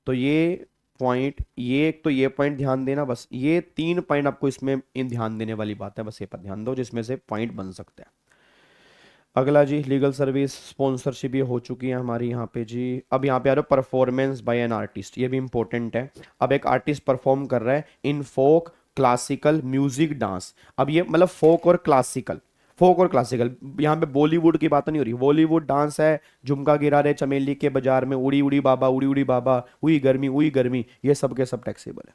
तो ये पॉइंट, ये एक तो ये पॉइंट ध्यान देना, बस ये 3 पॉइंट आपको इसमें इन ध्यान देने वाली बात है, बस ये पर ध्यान दो जिसमें से पॉइंट बन सकते हैं। अगला जी लीगल सर्विस, स्पॉन्सरशिप ये हो चुकी है हमारी यहाँ पे जी। अब यहाँ पे आ रहा है परफॉर्मेंस बाय एन आर्टिस्ट, ये भी इंपॉर्टेंट है। अब एक आर्टिस्ट परफॉर्म कर रहा है इन फोक, क्लासिकल, म्यूजिक, डांस। अब ये मतलब फोक और क्लासिकल, फोक और क्लासिकल, यहाँ पे बॉलीवुड की बात नहीं हो रही। बॉलीवुड डांस है, झुमका गिरा रहे चमेली के बाजार में, उड़ी उड़ी बाबा, उड़ी उड़ी बाबा, हुई गर्मी, ये सब के सब टैक्सेबल है,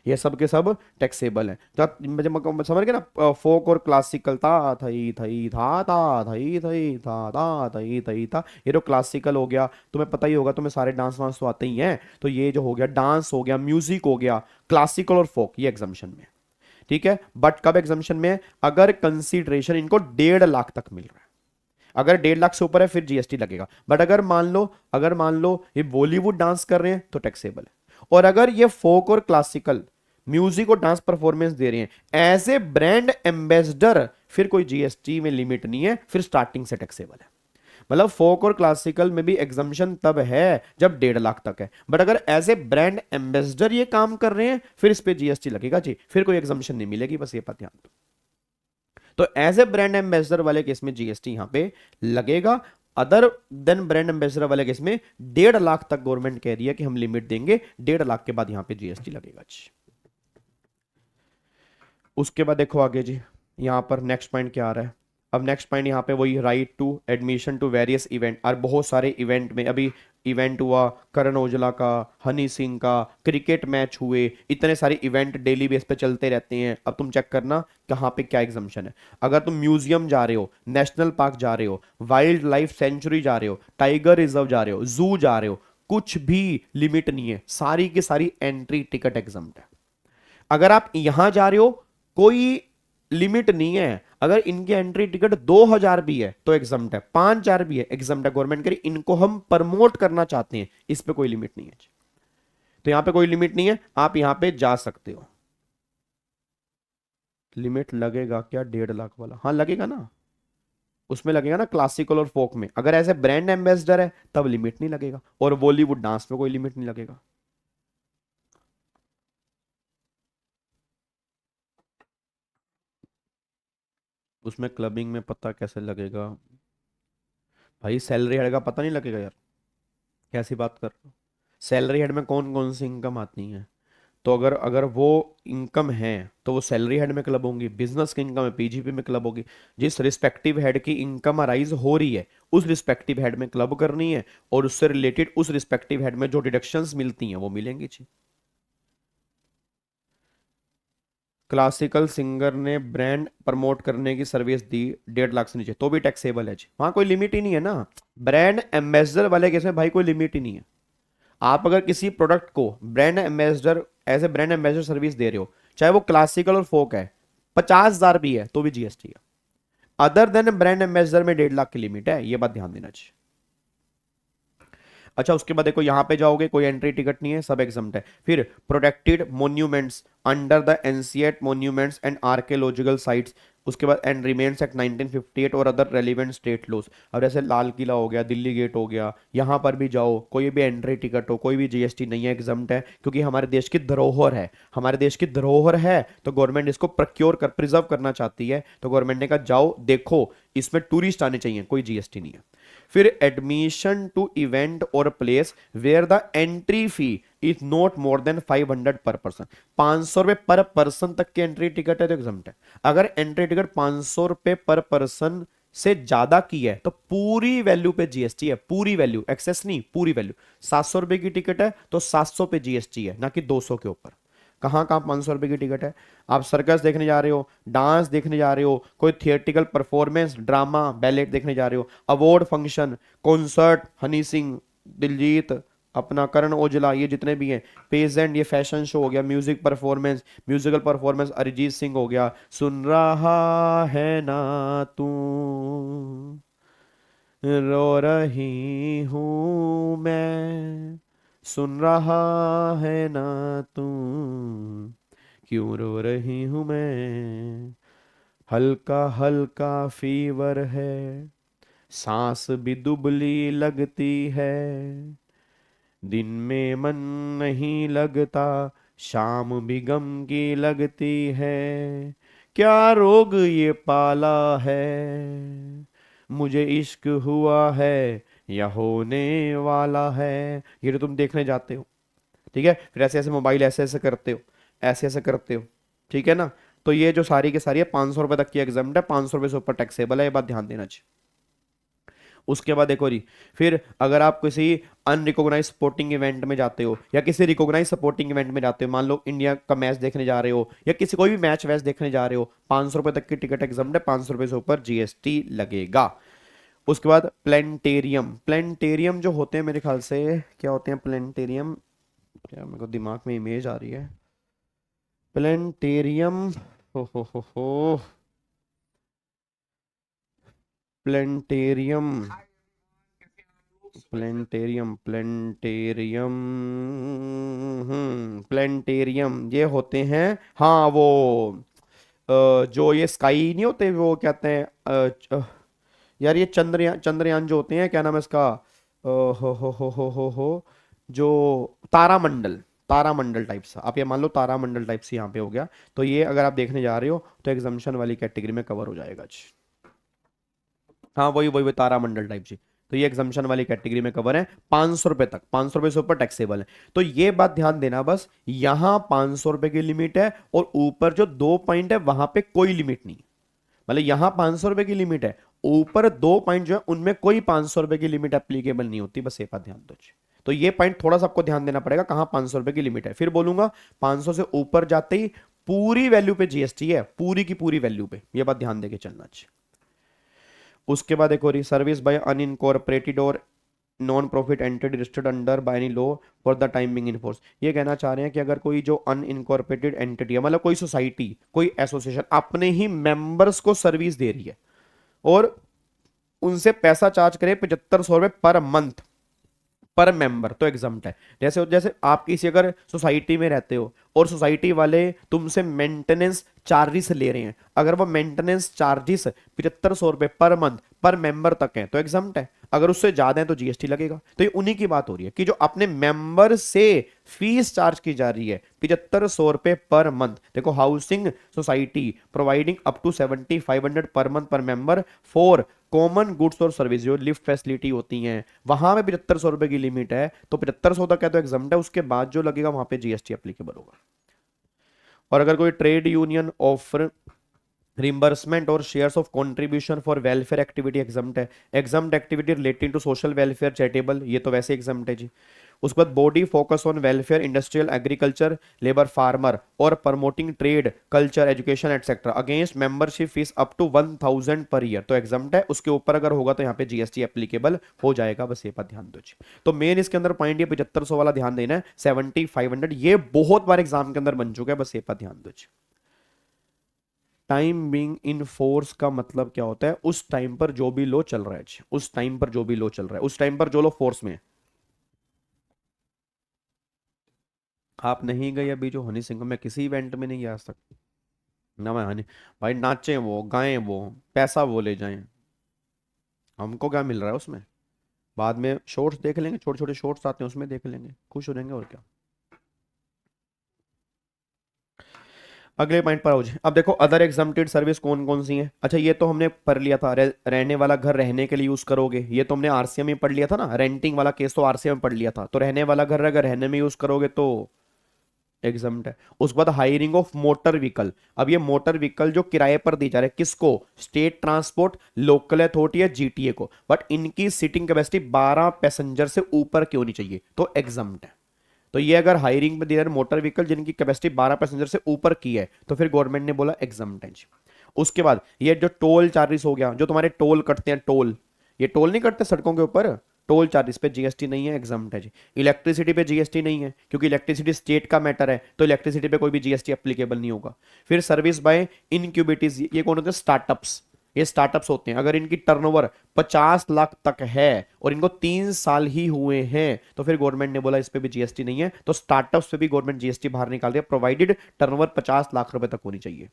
ये सब के सब टैक्सेबल है। तो समझ गए ना, फोक और क्लासिकल, था थई थई था, ता थई थई था, ता थई थई था, ये तो क्लासिकल हो गया। तुम्हें पता ही होगा, तुम्हें सारे डांस वांस तो आते ही हैं। तो ये जो हो गया डांस हो गया, म्यूजिक हो गया, क्लासिकल और फोक, ये एग्जाम्शन में, ठीक है। बट कब एग्जाम्शन में है? अगर कंसीडरेशन इनको 1.5 लाख तक मिल रहा है। अगर 1.5 लाख से ऊपर है फिर जीएसटी लगेगा। बट अगर मान लो ये बॉलीवुड डांस कर रहे हैं तो टैक्सेबल है। और अगर ये फोक और क्लासिकल, म्यूजिक और डांस परफॉर्मेंस दे रहे हैं एज ए ब्रांड एम्बेसडर, फिर कोई जीएसटी में लिमिट नहीं है, फिर स्टार्टिंग से टैक्सेबल है। मतलब फोक और क्लासिकल में भी एग्जाम्शन तब है जब 1.5 लाख तक है। बट अगर एज ए ब्रांड एम्बेसडर ये काम कर रहे हैं फिर इस पे जीएसटी लगेगा जी, फिर कोई एग्जाम्शन नहीं मिलेगी, बस ये बात ध्यान दो। तो एज ए ब्रांड एम्बेसडर वाले केस में जीएसटी यहां पे लगेगा। अदर देन ब्रांड एम्बेसडर वाले केस में 1.5 लाख तक गवर्नमेंट कह रही है कि हम लिमिट देंगे, 1.5 लाख के बाद यहां पे जीएसटी लगेगा जी। उसके बाद देखो आगे जी, यहां पर नेक्स्ट पॉइंट क्या आ रहा है। अब नेक्स्ट पॉइंट यहाँ पे वही right to admission to various event. और बहुत सारे इवेंट में अभी इवेंट हुआ, करण औजला का, हनी सिंह का, क्रिकेट मैच हुए, इतने सारे इवेंट डेली बेस पे चलते रहते हैं। अब तुम चेक करना कहाँ पे क्या एग्जाम्शन है। अगर तुम म्यूजियम जा रहे हो, नेशनल पार्क जा रहे हो, वाइल्ड लाइफ सेंचुरी जा रहे हो, टाइगर रिजर्व जा रहे हो, जू जा रहे हो, कुछ भी लिमिट नहीं है, सारी की सारी एंट्री टिकट एग्जाम्प्ट है। अगर आप यहां जा रहे हो कोई लिमिट नहीं है। अगर इनकी एंट्री टिकट 2000 भी है तो एग्जाम्प्ट है, 5000 भी है एग्जाम्प्ट है। गवर्नमेंट करी इनको हम प्रमोट करना चाहते हैं, इस पे कोई लिमिट नहीं है। तो यहां पे कोई लिमिट नहीं है, आप यहां पे जा सकते हो। लिमिट लगेगा क्या 1.5 लाख वाला? हाँ लगेगा ना, उसमें लगेगा ना क्लासिकल और फोक में। अगर ऐसे ब्रांड एम्बेसडर है तब लिमिट नहीं लगेगा, और बॉलीवुड डांस में कोई लिमिट नहीं लगेगा। उसमें क्लबिंग में पता कैसे लगेगा भाई? सैलरी हेड का पता नहीं लगेगा यार, कैसी बात कर रहे हो? सैलरी हेड में कौन कौन सी इनकम आती है? तो अगर अगर वो इनकम है तो वो सैलरी हेड में क्लब होंगी, बिजनेस की इनकम है पीजीपी में क्लब होगी। जिस रिस्पेक्टिव हेड की इनकम अराइज हो रही है उस रिस्पेक्टिव हेड में क्लब करनी है, और उससे रिलेटेड उस रिस्पेक्टिव हेड में जो डिडक्शंस मिलती हैं वो मिलेंगी जी। क्लासिकल सिंगर ने ब्रांड प्रमोट करने की सर्विस दी 1.5 लाख से नीचे तो भी टैक्सेबल है जी, वहां कोई लिमिट ही नहीं है ना। ब्रांड एम्बेसडर वाले केस में भाई कोई लिमिट ही नहीं है। आप अगर किसी प्रोडक्ट को brand ambassador, as a brand ambassador service दे रहे हो, चाहे वो क्लासिकल और फोक है, 50,000 भी है तो भी जीएसटी है। अदर देन ब्रांड एम्बेसडर में 1.5 लाख की लिमिट है, ये बात ध्यान देना चाहिए। अच्छा उसके बाद देखो यहाँ पे जाओगे, कोई एंट्री टिकट नहीं है, सब एग्जम्प्ट है। फिर protected monuments under the ancient monuments and archaeological sites, उसके बाद एंड रिमेन्स एक्ट 1958 और अदर रेलिवेंट स्टेट लॉज। अब जैसे लाल किला हो गया, दिल्ली गेट हो गया, यहाँ पर भी जाओ, कोई भी एंट्री टिकट हो, कोई भी जीएसटी नहीं है, एग्जम्प्ट है, क्योंकि हमारे देश की धरोहर है, हमारे देश की धरोहर है, तो गवर्नमेंट इसको प्रोक्योर कर प्रिजर्व करना चाहती है, तो गवर्नमेंट ने कहा जाओ देखो, इसमें टूरिस्ट आने चाहिए, कोई जीएसटी नहीं है। फिर एडमिशन टू इवेंट और place where the entry fee is not more than 500 per person, 500 रुपए पर पर्सन तक की एंट्री टिकट है तो एग्जम्प्ट है। अगर एंट्री टिकट 500 रुपए पर पर्सन से ज्यादा की है तो पूरी वैल्यू पे जीएसटी है, पूरी वैल्यू, एक्सेस नहीं, पूरी वैल्यू। 700 रुपए की टिकट है तो 700 पे जीएसटी है, ना कि 200 के ऊपर। कहाँ कहाँ 500 रुपए की टिकट है? आप सर्कस देखने जा रहे हो, डांस देखने जा रहे हो, कोई थिएटिकल परफॉर्मेंस, ड्रामा, बैलेट देखने जा रहे हो, award function, concert, Honey Singh, Diljit, अपना करण औजला, ये जितने भी हैं, पेजेंट, ये फैशन शो हो गया, music performance, musical performance, Arijit Singh हो गया, सुन रहा है ना तू, रो रही हूं मैं, सुन रहा है ना तू, क्यों रो रही हूं मैं, हल्का हल्का फीवर है, सांस भी दुबली लगती है, दिन में मन नहीं लगता, शाम भी गम की लगती है, क्या रोग ये पाला है, मुझे इश्क हुआ है या होने वाला है। ये तो तुम देखने जाते हो, ठीक है, फिर ऐसे ऐसे मोबाइल ऐसे ऐसे करते हो, ऐसे ऐसे करते हो, ठीक है ना। तो ये जो सारी की सारी है 500 रुपए तक की एग्जाम है, 500 रुपए से ऊपर टैक्सेबल है, ये बात ध्यान देना चाहिए। उसके बाद देखो जी, फिर अगर आप किसी अनरिकॉग्नाइज स्पोर्टिंग इवेंट में जाते हो या किसी रिकॉग्नाइज स्पोर्टिंग इवेंट में जाते हो, मान लो इंडिया का मैच देखने जा रहे हो या किसी कोई भी मैच वैच देखने जा रहे हो, 500 रुपए तक की टिकट एग्जाम है, 500 रुपए से ऊपर जीएसटी लगेगा। उसके बाद प्लेनेटेरियम, प्लेनेटेरियम जो होते हैं मेरे ख्याल से क्या होते हैं प्लेनेटेरियम, क्या मेरे को दिमाग में इमेज आ रही है प्लेनेटेरियम, हो प्लेनेटेरियम, प्लेनेटेरियम, प्लेनेटेरियम, प्लेनेटेरियम ये होते हैं, हाँ वो जो ये स्काई नहीं होते, वो क्या कहते हैं यार ये चंद्रयान, चंद्रयान जो होते हैं, क्या नाम है इसका, हो जो तारामंडल, तारामंडल टाइप सा, आप ये मान लो तारामंडल टाइप से यहाँ पे हो गया, तो ये अगर आप देखने जा रहे हो तो एग्जाम्पशन वाली कैटेगरी में कवर हो जाएगा जी। हाँ वही वही वही तारामंडल टाइप जी, तो ये एग्जाम्पशन वाली कैटेगरी में कवर है, 500 रुपए तक, 500 रुपए से ऊपर टैक्सेबल है। तो ये बात ध्यान देना बस, यहाँ 500 रुपए की लिमिट है और ऊपर जो 2 पॉइंट है वहां पे कोई लिमिट नहीं, मतलब यहां 500 रुपए की लिमिट है, ऊपर 2 पॉइंट जो है उनमें कोई 500 रुपए की लिमिट एप्लीकेबल नहीं होती, बस ये बात ध्यान दो। तो ये पॉइंट थोड़ा सा आपको ध्यान देना पड़ेगा, कहां 500 रुपए की लिमिट है। फिर बोलूंगा 500 से ऊपर जाते ही पूरी वैल्यू पे जीएसटी है, पूरी की पूरी वैल्यू पे, ये बात ध्यान देके चलना चाहिए। उसके बाद एक और सर्विस बाय अनइनकॉर्पोरेटेड और non profit entity registered under by any law for the time being in force. ये कहना चाह रहे हैं कि अगर कोई जो अनइनकॉर्पोरेटेड एंटिटी है, मतलब कोई सोसाइटी, कोई एसोसिएशन अपने ही मेंबर्स को सर्विस दे रही है और उनसे पैसा चार्ज करे 7500 रुपए पर मंथ पर मेंबर, तो एग्जम्प्ट है। जैसे जैसे आप किसी अगर सोसाइटी में रहते हो और सोसाइटी वाले तुमसे मेंटेनेंस चार्जेस ले रहे हैं, अगर वो मेंटेनेंस चार्जेस 7500 रुपए पर मंथ पर मेंबर तक है तो एग्जम्प्ट है, अगर उससे ज्यादा है तो जीएसटी लगेगा। तो ये उन्हीं की बात हो रही है कि जो अपने मेंबर से फीस चार्ज की जा रही है 7500 रुपए पर मंथ। देखो housing society providing up to 7500 per month per member for common goods और सर्विस, जो लिफ्ट फैसिलिटी होती हैं वहां में 7500 रुपए की लिमिट है, तो 7500 तक है तो एग्जम्प्ट है, उसके बाद जो लगेगा वहां पे जीएसटी एप्लीकेबल होगा। और अगर कोई ट्रेड यूनियन ऑफर रिम्बर्समेंट और shares of contribution for welfare activity exempt है, exempt activity relating to social welfare charitable, ये तो वैसे एग्जम्प्ट है जी। उसके बाद body focus on welfare industrial agriculture labour farmer और promoting trade culture education etcetera against membership fees up to 1000 per year, तो एग्जम्प्ट है, उसके ऊपर अगर होगा तो यहाँ पे जीएसटी एप्लीकेबल हो जाएगा, बस ये बात ध्यान दो जी। तो मेन इसके अंदर पॉइंट ये 7500 वाला ध्यान देना है, 7500 ये बहुत बार एग्जाम के अंदर बन चुका है, बस ये बात ध्यान दो जी। टाइम बीइंग इन फोर्स का मतलब क्या होता है, उस टाइम पर जो भी लो चल रहा है, उस टाइम पर जो भी लो चल रहा है, उस टाइम पर जो लो फोर्स में है, आप नहीं गए अभी जो हनी सिंह, मैं किसी इवेंट में नहीं गया आज तक ना। मैं हनी भाई, नाचें वो, गाएं वो, पैसा वो ले जाएं, हमको क्या मिल रहा है उसमें? बाद में शॉर्ट्स देख लेंगे, छोटे छोटे शॉर्ट्स आते हैं उसमें देख लेंगे, खुश हो जाएंगे और क्या। अगले पॉइंट पर आओ जी। अब देखो अदर एग्जम्प्टेड सर्विस कौन कौन सी हैं। अच्छा ये तो हमने पढ़ लिया था, रहने वाला घर रहने के लिए यूज करोगे, ये तो हमने आरसीएम में पढ़ लिया था ना, रेंटिंग वाला केस तो आरसीएम में पढ़ लिया था। तो रहने वाला घर अगर रहने में यूज करोगे तो एग्जम्प्ट है। उसके बाद हायरिंग ऑफ मोटर व्हीकल। अब ये मोटर व्हीकल जो किराए पर दी जा रहे हैं किसको? स्टेट ट्रांसपोर्ट, लोकल अथॉरिटी या जीटीए को, बट इनकी सीटिंग कैपेसिटी 12 पैसेंजर से ऊपर क्यों नहीं चाहिए, तो एग्जम्प्ट है। तो ये अगर हायरिंग में दे रहे मोटर व्हीकल जिनकी कैपेसिटी 12 पैसेंजर से ऊपर की है तो फिर गवर्नमेंट ने बोला एग्जम्प्ट है जी। उसके बाद ये जो टोल चार्जेस हो गया, जो तुम्हारे टोल कटते हैं, टोल, ये टोल नहीं कटते सड़कों के ऊपर, टोल चार्जेस पे जीएसटी नहीं है, एग्जम्प्ट है जी। इलेक्ट्रिसिटी पे जीएसटी नहीं है क्योंकि इलेक्ट्रिसिटी स्टेट का मैटर है, तो इलेक्ट्रिसिटी पे कोई भी जीएसटी एप्लीकेबल नहीं होगा। फिर सर्विस बाय इनक्यूबेटिव, ये कौन होते हैं? स्टार्टअप्स। ये स्टार्टअप्स होते हैं, अगर इनकी टर्नओवर 50 लाख तक है और इनको 3 साल ही हुए हैं तो फिर गवर्नमेंट ने बोला इस पे भी जीएसटी नहीं है, तो स्टार्टअप्स पे भी गवर्नमेंट जीएसटी बाहर निकाल दिया, प्रोवाइडेड टर्नओवर 50 लाख रुपए तक होनी चाहिए।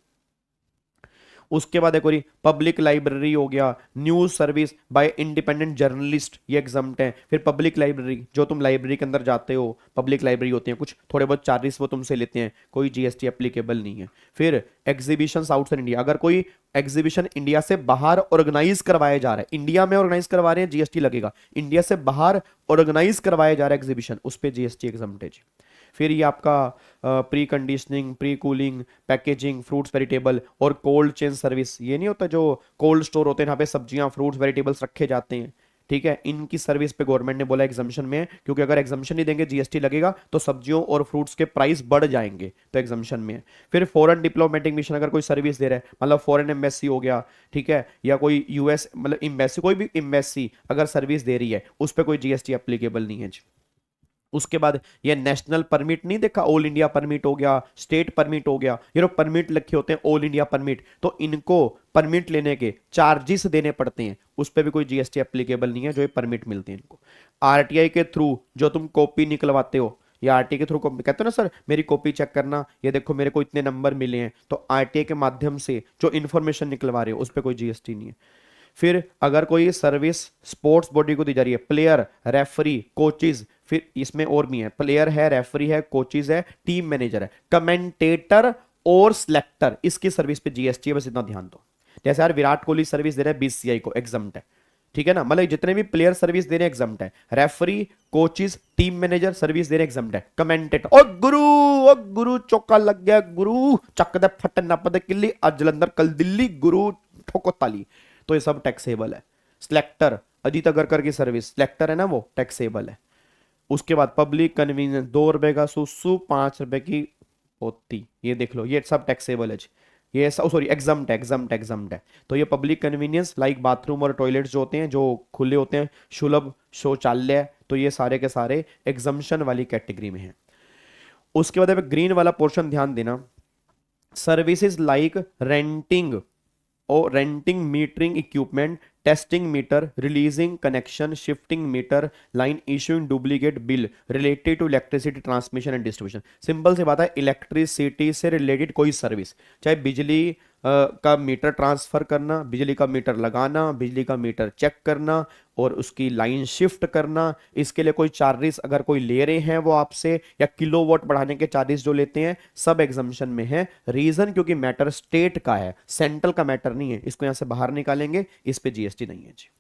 उसके बाद एक और पब्लिक लाइब्रेरी हो गया, news service by independent journalist, ये एग्जम्प्ट है। फिर पब्लिक लाइब्रेरी, जो तुम लाइब्रेरी के अंदर जाते हो, पब्लिक लाइब्रेरी होती है, कुछ थोड़े बहुत चार्जेस वो तुमसे लेते हैं, कोई जीएसटी एप्लीकेबल नहीं है। फिर एग्जीबिशन आउटसाइड इंडिया, अगर कोई एग्जीबिशन इंडिया से बाहर ऑर्गेनाइज करवाया जा रहा है, इंडिया में ऑर्गेनाइज करवा रहे हैं जीएसटी लगेगा, इंडिया से बाहर ऑर्गेनाइज करवाया जा रहा है एग्जीबिशन, उस पर जीएसटी एग्जम्प्ट है जी। फिर ये आपका pre conditioning, pre cooling, packaging, fruits vegetable और कोल्ड चेन सर्विस, ये नहीं होता जो कोल्ड स्टोर होते हैं यहाँ पे सब्जियां फ्रूट्स वेजिटेबल्स रखे जाते हैं, ठीक है, इनकी सर्विस पे गवर्नमेंट ने बोला एग्जम्पशन में है, क्योंकि अगर एग्जम्पशन नहीं देंगे जीएसटी लगेगा तो सब्जियों और फ्रूट्स के प्राइस बढ़ जाएंगे, तो एग्जम्पशन में है। फिर फॉरेन डिप्लोमेटिक मिशन, अगर कोई सर्विस दे रहा है, मतलब फॉरेन एम्बेसी हो गया, ठीक है, या कोई यूएस मतलब एम्बेसी, कोई भी एम्बेसी अगर सर्विस दे रही है उस पर कोई जीएसटी एप्लीकेबल नहीं है जी। उसके बाद ये नेशनल परमिट नहीं देखा, ऑल इंडिया परमिट हो गया, स्टेट परमिट हो गया, ये लोग परमिट लिखे होते हैं ऑल इंडिया परमिट, तो इनको परमिट लेने के चार्जेस देने पड़ते हैं, उस पर भी कोई जीएसटी एप्लीकेबल नहीं है जो ये परमिट मिलते हैं इनको। आरटीआई के थ्रू जो तुम कॉपी निकलवाते हो, या आरटीआई के थ्रू कहते हो ना सर मेरी कॉपी चेक करना, ये देखो मेरे को इतने नंबर मिले हैं, तो आरटीआई के माध्यम से जो इन्फॉर्मेशन निकलवा रहे हो उस पर कोई जीएसटी नहीं है। फिर अगर कोई सर्विस स्पोर्ट्स बॉडी को दी जा रही है, प्लेयर, रेफरी, कोचेज, फिर इसमें और भी है, प्लेयर है, रेफरी है, कोचेज है, टीम मैनेजर है, कमेंटेटर और सिलेक्टर, इसकी सर्विस पे जीएसटी है, बस इतना ध्यान दो। जैसे यार विराट कोहली सर्विस दे रहे हैं बीसीसीआई को, एग्जम्प्ट है, ठीक है ना, मतलब जितने भी प्लेयर सर्विस दे रहे हैं एग्जम्प्ट है, referee, coaches, team manager service दे रहे हैं एग्जम्प्ट है, कमेंटेटर, ओ गुरु चौका लग गया, गुरु चक दे फट नप दे किल्ली, आज जलंधर कल दिल्ली, गुरु ठोको ताली, तो ये सब टैक्सेबल है। सिलेक्टर, अजीत अगरकर की सर्विस सिलेक्टर है ना, वो टैक्सेबल है। उसके बाद पब्लिक कन्वीनियंस, 2 रुपए का सुसु, 5 रुपए की पोती, ये देख लो, ये सब टैक्सेबल है, ये सॉरी एग्जम्प्ट है, एग्जम्प्ट है। तो ये पब्लिक कन्वीनियंस लाइक बाथरूम और टॉयलेट्स जो होते हैं, जो खुले होते हैं, सुलभ शौचालय, तो ये सारे के सारे एग्जम्पशन वाली कैटेगरी में है। उसके बाद ग्रीन वाला पोर्शन ध्यान देना, सर्विसेज लाइक रेंटिंग और renting metering equipment, testing meter, releasing connection, shifting meter line, issuing duplicate bill related to electricity transmission and distribution. Simple सी बात है, इलेक्ट्रिसिटी से रिलेटेड कोई सर्विस, चाहे बिजली का मीटर ट्रांसफर करना, बिजली का मीटर लगाना, बिजली का मीटर चेक करना और उसकी लाइन शिफ्ट करना, इसके लिए कोई चार्जेस अगर कोई ले रहे हैं वो आपसे, या किलोवाट बढ़ाने के चार्जेस जो लेते हैं, सब एग्जम्पशन में है। रीजन क्योंकि मैटर स्टेट का है, सेंट्रल का मैटर नहीं है, इसको यहां से बाहर निकालेंगे, इस पे जीएसटी नहीं है जी।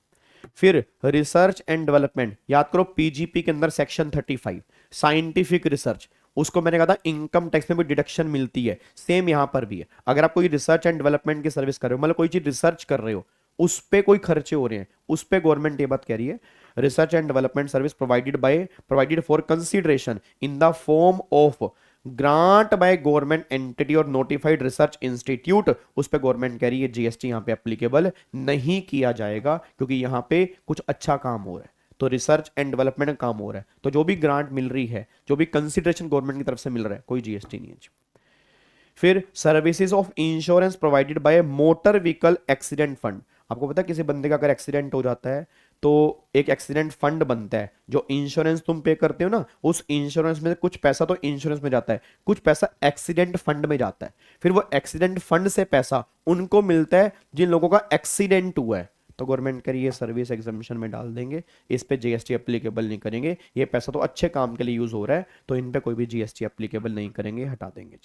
फिर रिसर्च एंड डेवलपमेंट, याद करो पीजीपी के अंदर सेक्शन 35 साइंटिफिक रिसर्च, उसको मैंने कहा था इनकम टैक्स में भी डिडक्शन मिलती है, सेम यहां पर भी है। अगर आप कोई रिसर्च एंड डेवलपमेंट की सर्विस कर रहे हो, मतलब कोई चीज रिसर्च कर रहे हो, उस पे कोई खर्चे हो रहे हैं, उस पे गवर्नमेंट ये बात कह रही है, research and development service provided for consideration in the form of grant by government entity और नोटिफाइड रिसर्च इंस्टीट्यूट, उस पे गवर्नमेंट कह रही है जीएसटी यहां पे एप्लीकेबल नहीं किया जाएगा, क्योंकि यहां पे कुछ अच्छा काम हो रहा है, तो रिसर्च एंड डेवलपमेंट का काम हो रहा है, तो जो भी ग्रांट मिल रही है, जो भी कंसीडरेशन गवर्नमेंट की तरफ से मिल रहा है, कोई जीएसटी नहीं है। फिर services of insurance provided by motor vehicle accident fund, आपको पता है किसी बंदे का अगर एक्सीडेंट हो जाता है तो एक एक्सीडेंट फंड बनता है, जो इंश्योरेंस तुम पे करते हो ना, उस इंश्योरेंस में से कुछ पैसा तो इंश्योरेंस में जाता है, कुछ पैसा एक्सीडेंट फंड में जाता है, फिर वो एक्सीडेंट फंड से पैसा उनको मिलता है जिन लोगों का एक्सीडेंट हुआ है। तो गवर्नमेंट करिए ये सर्विस एग्जामिशन में डाल देंगे, इस पे जीएसटी एप्लीकेबल नहीं करेंगे, ये पैसा तो अच्छे काम के लिए यूज हो रहा है तो इन पे कोई भी जीएसटी एप्लीकेबल नहीं करेंगे, हटा देंगे।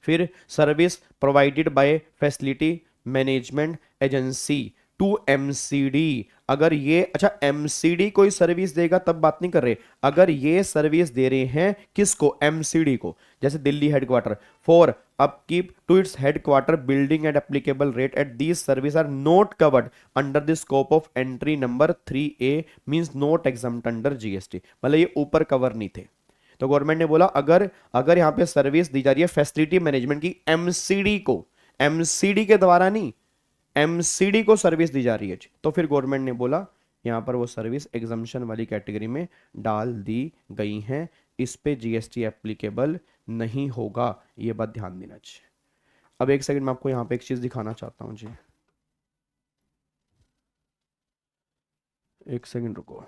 फिर service provided by facility management agency to MCD, अगर ये अच्छा एमसीडी कोई सर्विस देगा तब बात नहीं कर रहे, अगर ये सर्विस दे रहे हैं किसको, एमसीडी को, जैसे Delhi headquarter for upkeep to its headquarter building and applicable rate at these service are not covered under the scope of entry number 3A means not exempt under GST, मतलब ये ऊपर कवर नहीं थे। तो गवर्नमेंट ने बोला अगर अगर यहां पे सर्विस दी जा रही है फैसिलिटी मैनेजमेंट की एमसीडी को, एमसीडी के द्वारा नहीं, एमसीडी को सर्विस दी जा रही है, तो फिर गवर्नमेंट ने बोला यहां पर वो सर्विस एग्जम्पशन वाली कैटेगरी में डाल दी गई हैं, इस पे जीएसटी एप्लीकेबल नहीं होगा, ये बात ध्यान देना चाहिए। अब एक सेकंड मैं आपको यहां पे एक चीज दिखाना चाहता हूं जी, एक सेकंड रुको।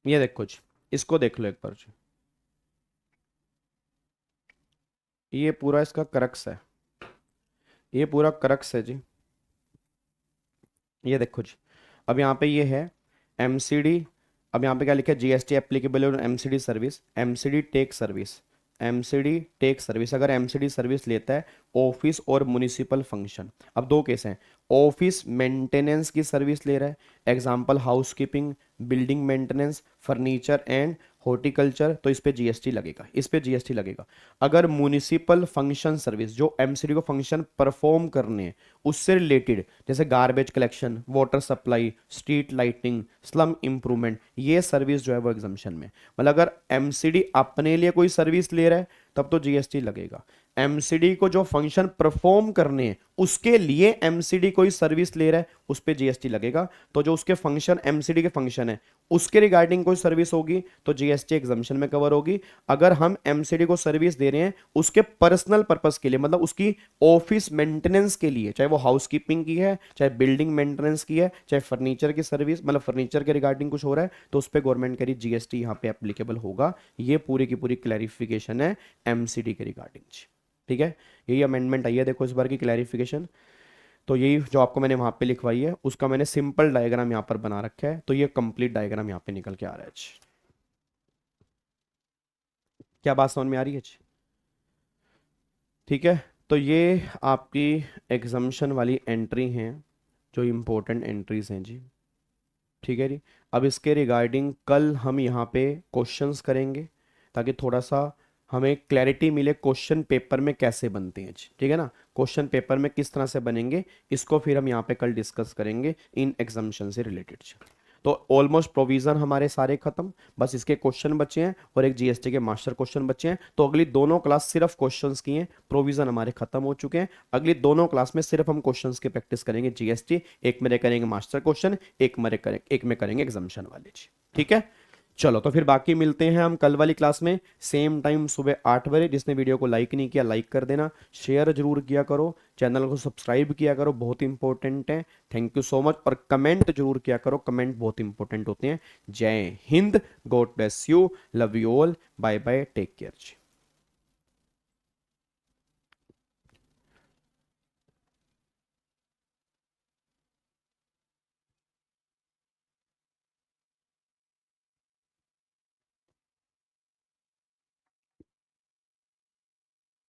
ये देखो जी, इसको देख लो एक बार जी, ये पूरा इसका करक्स है, ये पूरा करक्स है जी, ये देखो जी। अब यहाँ पे ये है एमसीडी, अब यहाँ पे क्या लिखा है, GST applicable on MCD service, MCD take service, MCD take service, अगर एमसीडी सर्विस लेता है ऑफिस और म्युनिसिपल फंक्शन। अब दो केस हैं, ऑफिस मेंटेनेंस की सर्विस ले रहा है, example housekeeping, building maintenance, furniture and horticulture, तो इस पे जीएसटी लगेगा, इस पे जीएसटी लगेगा। अगर म्युनिसिपल फंक्शन सर्विस, जो एमसीडी को फंक्शन परफॉर्म करने हैं उससे रिलेटेड, जैसे garbage collection, water supply, street lighting, slum improvement, ये सर्विस जो है वो एग्जम्पशन में, मतलब अगर एमसीडी अपने लिए कोई सर्विस ले रहा है तब तो जीएसटी लगेगा। एमसीडी को जो फंक्शन परफॉर्म करने हैं उसके लिए एमसीडी कोई सर्विस ले रहा है उस पे जीएसटी लगेगा, तो जो उसके फंक्शन एमसीडी के फंक्शन है उसके रिगार्डिंग कोई सर्विस होगी तो जीएसटी एग्जम्पशन में कवर होगी। अगर हम एमसीडी को सर्विस दे रहे हैं उसके पर्सनल पर्पस के लिए, मतलब उसकी ऑफिस मेंटेनेंस के लिए, चाहे वो हाउसकीपिंग की है, चाहे बिल्डिंग मेंटेनेंस की है, चाहे फर्नीचर की सर्विस, मतलब फर्नीचर के रिगार्डिंग कुछ हो रहा है तो उस पर गवर्नमेंट करी जीएसटी यहाँ पे एप्लीकेबल होगा। ये पूरी की पूरी क्लैरिफिकेशन है एमसीडी के रिगार्डिंग, ठीक है। यही अमेंडमेंट आई है, देखो इस बार की क्लैरिफिकेशन, तो यही जो आपको मैंने वहां पे लिखवाई है उसका मैंने सिंपल डायग्राम यहाँ पर बना रखा है, तो ये कंप्लीट डायग्राम यहाँ पे निकल के आ रहा है। क्या बात समझ में आ रही है? ठीक है, तो ये आपकी एग्जम्पशन वाली एंट्री हैं जो इम्पोर्टेंट एंट्रीज हैं जी, ठीक है जी। अब इसके रिगार्डिंग कल हम यहाँ पे क्वेश्चंस करेंगे ताकि थोड़ा सा हमें क्लैरिटी मिले क्वेश्चन पेपर में कैसे बनते हैं, ठीक है ना, क्वेश्चन पेपर में किस तरह से बनेंगे इसको फिर हम यहाँ पे कल डिस्कस करेंगे इन एग्जामिनेशन से रिलेटेड। तो ऑलमोस्ट प्रोविजन हमारे सारे खत्म, बस इसके क्वेश्चन बचे हैं और एक जीएसटी के मास्टर क्वेश्चन बचे हैं, तो अगली दोनों क्लास सिर्फ क्वेश्चंस की हैं, प्रोविजन हमारे खत्म हो चुके हैं। अगली दोनों क्लास में सिर्फ हम क्वेश्चंस की प्रैक्टिस करेंगे जीएसटी, एक में करेंगे मास्टर क्वेश्चन, एक में करेंगे एग्जामिनेशन वाले, ठीक है। चलो तो फिर बाकी मिलते हैं हम कल वाली क्लास में सेम टाइम सुबह 8 बजे। जिसने वीडियो को लाइक नहीं किया लाइक कर देना, शेयर जरूर किया करो, चैनल को सब्सक्राइब किया करो, बहुत इंपॉर्टेंट है। थैंक यू सो मच, और कमेंट जरूर किया करो, कमेंट बहुत इंपॉर्टेंट होते हैं। जय हिंद, God bless you, love you all, bye bye, take care.